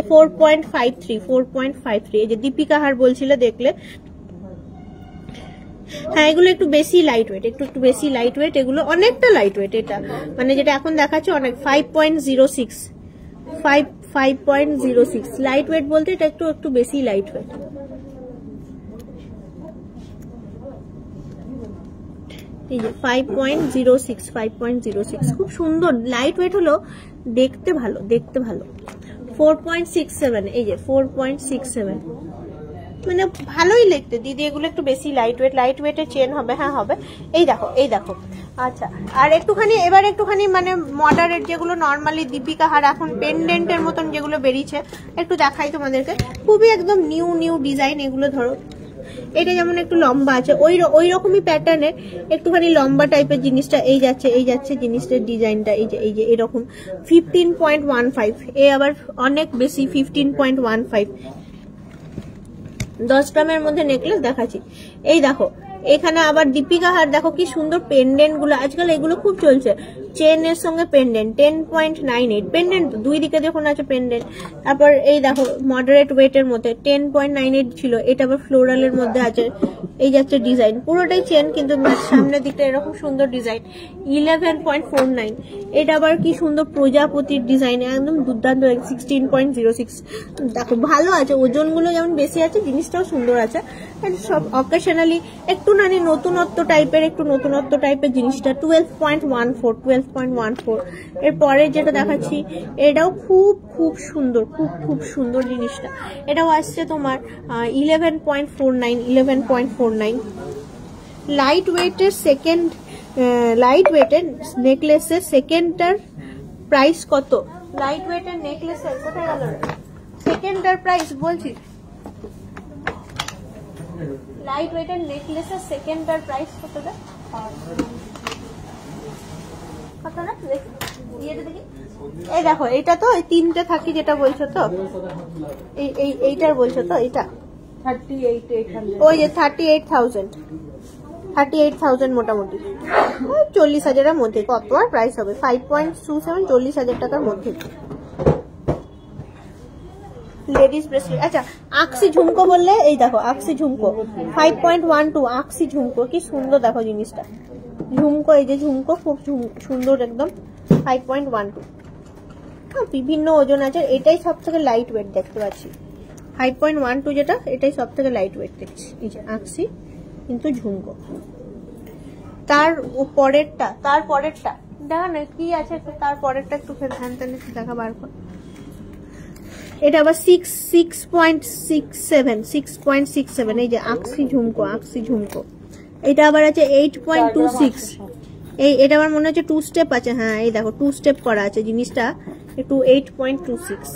4.53। এই যে দীপিকা হার বলছিল দেখলে। হ্যাঁ এগুলো একটু বেশি লাইট ওয়েট, একটু বেশি লাইট ওয়েট, এগুলো অনেকটা লাইট ওয়েট। এটা মানে যেটা এখন দেখাচ্ছে অনেক। 5.06 5.06 লাইট ওয়েট বলতে এটা একটু বেশি লাইট ওয়েট। এই যে 5.06 খুব সুন্দর, লাইট ওয়েট হলো, দেখতে ভালো, দেখতে ভালো। 4.67, এই যে 4.67, মানে ভালোই লিখতে দিদি। এগুলো একটু বেশি লাইট ওয়েটের চেন হবে, হ্যাঁ হবে। এই দেখো, এই দেখো। আচ্ছা, আর একটুখানি এবার একটুখানি মানে মডারেট যেগুলো নর্মালি দীপিকা হার এখন পেন্ডেন্টের মতন যেগুলো বেরিয়েছে একটু দেখাই তোমাদেরকে। খুবই একদম নিউ ডিজাইন এগুলো। ধরো এটা যেমন একটু লম্বা আছে, ওই রকমই প্যাটার্নের একটুখানি লম্বা টাইপের জিনিসটা। এই যাচ্ছে জিনিসটার ডিজাইনটা, এই যে এরকম 15.15, এ আবার অনেক বেশি 15.15। 10 গ্রামের মধ্যে নেকলেস দেখাচ্ছি। এই দেখো এখানে আবার দীপিকা হার, দেখো কি সুন্দর পেন্ডেন্ট গুলো, আজকাল এগুলো খুব চলছে, চেনের সঙ্গে পেন্ডেন্ট। 10.98 পেন্ডেন্ট, দুই দিকে দেখুন আছে পেন্ডেন্ট। তারপর এই দেখো মডারেট ওয়েটের মধ্যে 10.98 ছিল, এটা আবার ফ্লোরালের মধ্যে আছে। এই যাচ্ছে ডিজাইন, পুরোটাই চেন কিন্তু সামনের দিকটা এরকম সুন্দর ডিজাইন। 11.49, এটা আবার কি সুন্দর প্রজাপতির ডিজাইন, একদম দুর্দান্ত। 16.06, দেখো ভালো আছে, ওজনগুলো যেমন বেশি আছে, জিনিসটাও সুন্দর আছে। সব অকেশনালি একটু নতুনত্ব টাইপের জিনিসটা। 12.14, এরপরে যেটা দেখাচ্ছি এটাও খুব সুন্দর জিনিসটা। এটাও আসছে তোমার 11.49। লাইট ওয়েটের নেকলেসের সেকেন্ডটার প্রাইস কত? লাইট ওয়েটের নেকলেসের কোথায় গেল সেকেন্ডটার প্রাইস বলছি। লাইট ওয়েটের নেকলেসের সেকেন্ডটার প্রাইস কতটা? এই দেখো, এটা তো এই তিনটে থাকি যেটা বলছো তো, এইটার বলছো তো, এটা 38,800, ওই যে 38,000 মোটামুটি 40,000-এর মধ্যে। কত আর প্রাইস হবে? 5.27, 40,000 টাকার মধ্যে লেডিস ব্রেসলেট। আচ্ছা, আকসি ঝুমকো বললে, এই দেখো আকসি ঝুমকো 5.12, আকসি ঝুমকো কি সুন্দর, দেখো জিনিসটা ঝুমকো, এই যে ঝুমকো খুব সুন্দর একদম। 5.12, বিভিন্ন ওজন আছে। এটাই সব থেকে লাইট ওয়েট দেখতে পাচ্ছি, 5.12 যেটা, এটাই সব থেকে লাইট ওয়েট দেখছি। এই যে আকসি কিন্তু ঝুমকো। তার পরেরটা দেখা না কি আছে, তার পরেরটা একটু ধ্যান দেখা বার কর। এটা আবার 6.67, এই যে আকসি ঝুমকো। এটা আবার আছে 8.26, এটা আমার মনে হচ্ছে 2 স্টেপ আছে। হ্যাঁ, এই দেখো 2 স্টেপ করা আছে জিনিসটা, একটু 8.26।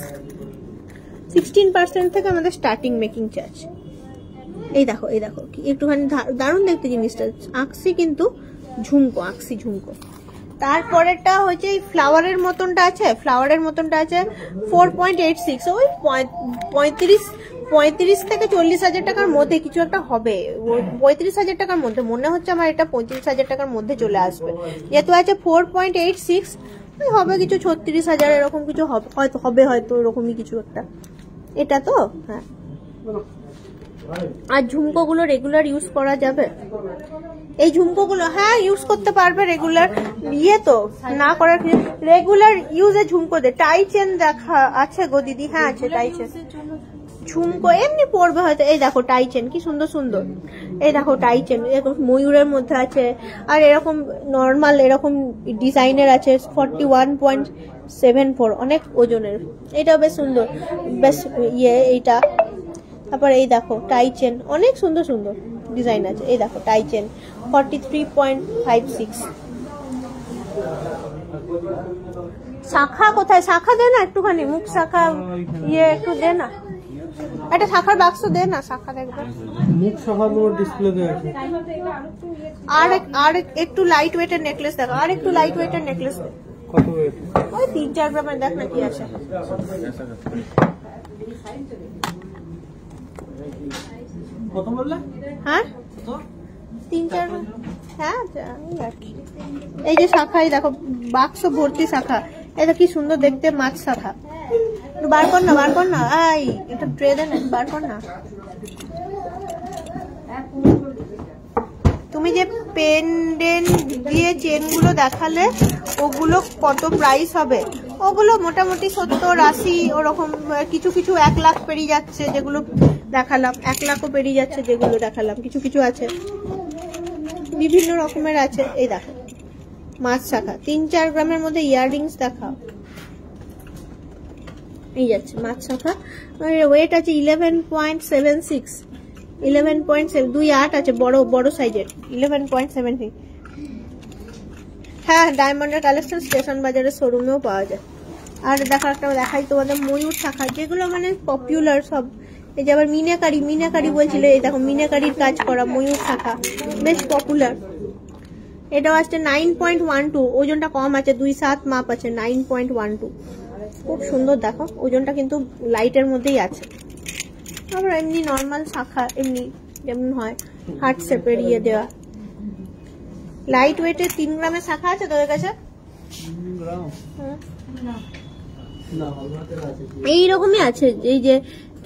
16% থেকে আমাদের স্টার্টিং মেকিং চার্জ। এই দেখো একটুখানি দারুণ দেখতে জিনিসটা, আকসি কিন্তু আকসি ঝুমকো। তারপরেরটা হচ্ছে এই ফ্লাওয়ারের মতনটা আছে 4.86, ওই 35 থেকে 40,000 টাকার মধ্যে কিছু একটা হবে। 35,000 টাকার মধ্যে মনে হচ্ছে আমার, এটা 35,000 টাকার মধ্যে চলে আসবে। যেহেতু আছে 4.86, হবে কিছু 36,000 এরকম কিছু হবে হয়তো, এরকমই কিছু একটা। এটা তো হ্যাঁ। আর ঝুমকোগুলো রেগুলার ইউজ করা যাবে? এই ঝুমকোগুলো হ্যাঁ ইউজ করতে পারবে রেগুলার, তো না করার রেগুলার ইউজে ঝুমকো দে। টাই চেন দেখা আছে গো দিদি? হ্যাঁ আছে টাই চেন। ঝুমকো এমনি পড়বে হয়তো। এই দেখো টাই চেন কি সুন্দর, এই দেখো টাই চেন এরকম ময়ূরের মধ্যে আছে, আর এরকম নর্মাল এরকম ডিজাইনের আছে 41.74, অনেক ওজনের। এটাও বেশ সুন্দর, বেশ এইটা। তারপর এই দেখো টাই চেন, অনেক সুন্দর ডিজাইন আছে। এই দেখো টাই চেন 43.56। শাখা কোথায়? শাখা দে না একটুখানি, মুখ শাখা একটু দে না, একটা শাখার বাক্স দে না, শাখা দেখবে। মুখ শাখা পুরো ডিসপ্লেতে আছে। আর একটু লাইট ওয়েটের নেকলেস দেখো, আর একটু লাইট ওয়েটের নেকলেস। কত ওয়েট? ওই 3-4 গ্রামের, দেখ না কি আছে। কত বললে? হ্যাঁ 3-4, হ্যাঁ এই যে শাখাই দেখো, বাক্স ভর্তি শাখা। এটা কি সুন্দর দেখতে, মাছ শাখা। বার কর না, আই এটা ট্রে দেন, বার কর না। তুমি যে পেন্ডেন্ট দিয়ে চেনগুলো দেখালে, ওগুলো কত প্রাইস হবে? ওগুলো মোটামুটি 70-80 ওরকম, কিছু 1 লাখ পেরিয়ে যাচ্ছে যেগুলো দেখালাম, 1 লাখও পেরিয়ে যাচ্ছে যেগুলো দেখালাম, কিছু আছে। বিভিন্ন রকমের আছে। এই দেখো মাছ শাখা 3-4 গ্রামের মধ্যে ইয়াররিংস দেখাও। এই যাচ্ছে মাছ শাখা, ওয়েট আছে 11.76, 11.7, 2.8 আছে, বড় বড় সাইজের 11.76। হ্যাঁ, ডায়মন্ডের কালেকশন স্টেশন বাজারের শোরুমেও পাওয়া যায়। আর দেখো একটা দেখাই তোমাদের ময়ূর শাখা, যেগুলো মানে পপুলার সব। এই যে আবার মিনাকারি, মিনাকারি বলছিল, এই দেখো মিনাকারির কাজ করা ময়ূর শাখা, বেশ পপুলার। এটাও আসছে 9.12, ওজনটা কম আছে, 2.7 মাপ আছে, 9.12, খুব সুন্দর। দেখো ওজনটা কিন্তু লাইটের মধ্যেই আছে। আবার এমনি নর্মাল শাখা, এমনি যেমন হয় হার্ট শেপের ইয়ে দেওয়া। লাইট ওয়েটের 3 গ্রামের শাখা আছে তোদের কাছে? এইরকমই আছে, এই যে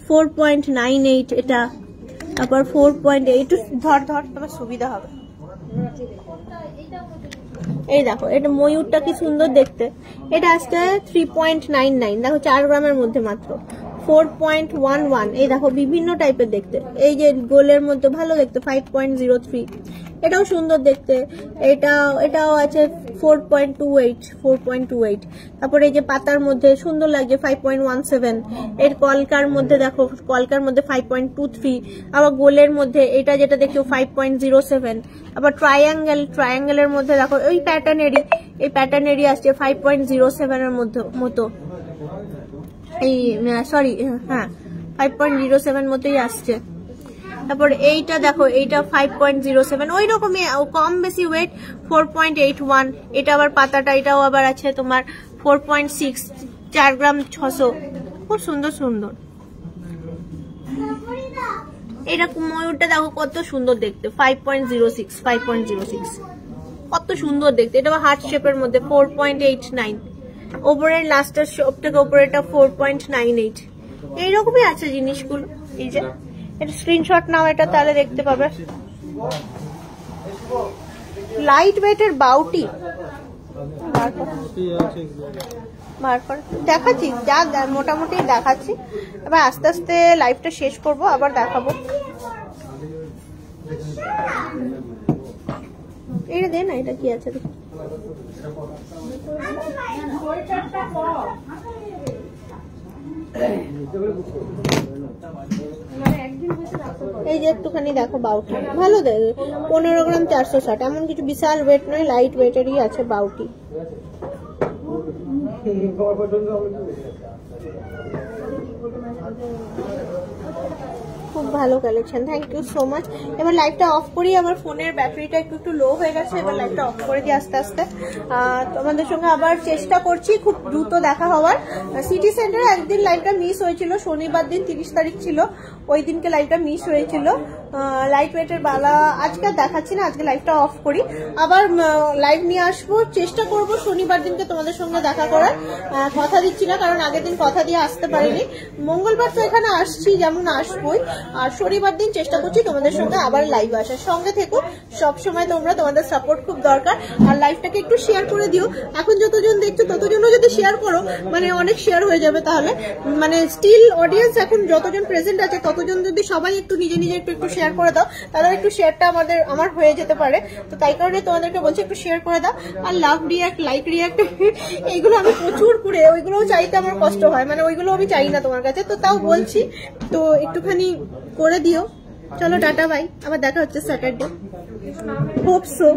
4.98 এটা, তারপর 4.8, একটু ধর ধর তোমার সুবিধা হবে। এই দেখো এটা ময়ূরটা কি সুন্দর দেখতে, এটা আসছে 3.99, দেখো 4 গ্রামের মধ্যে মাত্র। 4.11, এই দেখো বিভিন্ন টাইপের দেখতে, এই যে গোলের মধ্যে ভালো দেখতে 5.03, এটাও সুন্দর দেখতে। এটাও আছে 4.28। তারপরে এই যে পাতার মধ্যে সুন্দর লাগছে 5.17, এর কলকার মধ্যে দেখো, কলকার মধ্যে 5.23, আবার গোলের মধ্যে এটা যেটা দেখছো 5.07, আবার ট্রায়াঙ্গেলের মধ্যে দেখো এই প্যাটার্নেরই আসছে 5.07 এর মতো, এই সরি হ্যাঁ 5.07 মতোই আসছে। তারপর এইটা দেখো, এইটা 5.07, ওই রকমই কম বেশি ওয়েট 4.81। এটা আবার পাতাটা, এটাও আবার আছে তোমার 4.6, 4 গ্রাম 600, খুব সুন্দর সুন্দর। এটা ময়ূরটা দেখো কত সুন্দর দেখতে, 5.06, কত সুন্দর দেখতে। এটা আবার হার্ট শেপের মধ্যে 4.89, ওপরের লাস্টের সব থেকে ওপরেরটা 4.98। এইরকমই আছে জিনিসগুলো। এই যে এটা স্ক্রিনশট নাও, এটা তাহলে দেখতে পাবে। লাইট ওয়েটের বাউটি দেখাচ্ছি, যা মোটামুটি দেখাচ্ছি, এবার আস্তে আস্তে লাইভটা শেষ করব, আবার দেখাবো। এটা দে না, এটা কি আছে দেখো। এই যে একটুখানি দেখো বাউটি, ভালো দেখে 15 গ্রাম 460, এমন কিছু বিশাল ওয়েট নয়, লাইট ওয়েটেরই আছে বাউটি। খুব ভালো collection, thank you so much. এবার লাইভটা অফ করি, আমার ফোনের ব্যাটারিটা একটু লো হয়ে গেছে, এবার লাইভটা অফ করে দিই আস্তে আস্তে। তোমাদের সঙ্গে আবার চেষ্টা করছি খুব দ্রুত দেখা হওয়ার। সিটি সেন্টারে একদিন লাইভটা মিস হয়েছিল, শনিবার দিন 30 তারিখ ছিল, ওই দিনকে লাইভটা মিস হয়েছিল। লাইট ওয়েটের বালা আজকে দেখাচ্ছি না, আজকে লাইভটা অফ করি, আবার লাইভ নিয়ে আসবো, চেষ্টা করব শনিবার দিনকে তোমাদের সঙ্গে দেখা করার। কথা দিচ্ছি না, কারণ আগের দিন কথা দিয়ে আসতে পারিনি। মঙ্গলবার তো এখানে আসছি, যেমন আসবোই, আর শনিবার দিন চেষ্টা করছি তোমাদের সঙ্গে আবার লাইভ আসার। সঙ্গে থেকো সবসময়, তোমাদের সাপোর্ট খুব দরকার। আর লাইভটাকে একটু শেয়ার করে দিও, এখন যতজন দেখছো ততজনও যদি শেয়ার করো, মানে অনেক শেয়ার হয়ে যাবে, তাহলে মানে স্টিল অডিয়েন্স এখন যতজন প্রেজেন্ট আছে ততজন যদি সবাই একটু নিজে একটু শেয়ার করে দাও, তাহলে একটু শেয়ারটা আমার হয়ে যেতে পারে। তো তাই কারণে তোমাদেরকে বলছি একটু শেয়ার করে দাও। আর লাভ রিয়াক্ট, লাইক রিয়াক্ট, এইগুলো আমি প্রচুর করে, ওইগুলোও চাইতে আমার কষ্ট হয়, মানে ওইগুলো আমি চাই না তোমার কাছে, তো তাও বলছি, তো একটুখানি করে দিও। চলো টাটা বাই, আবার দেখা হচ্ছে স্যাটারডে, হোপ সো।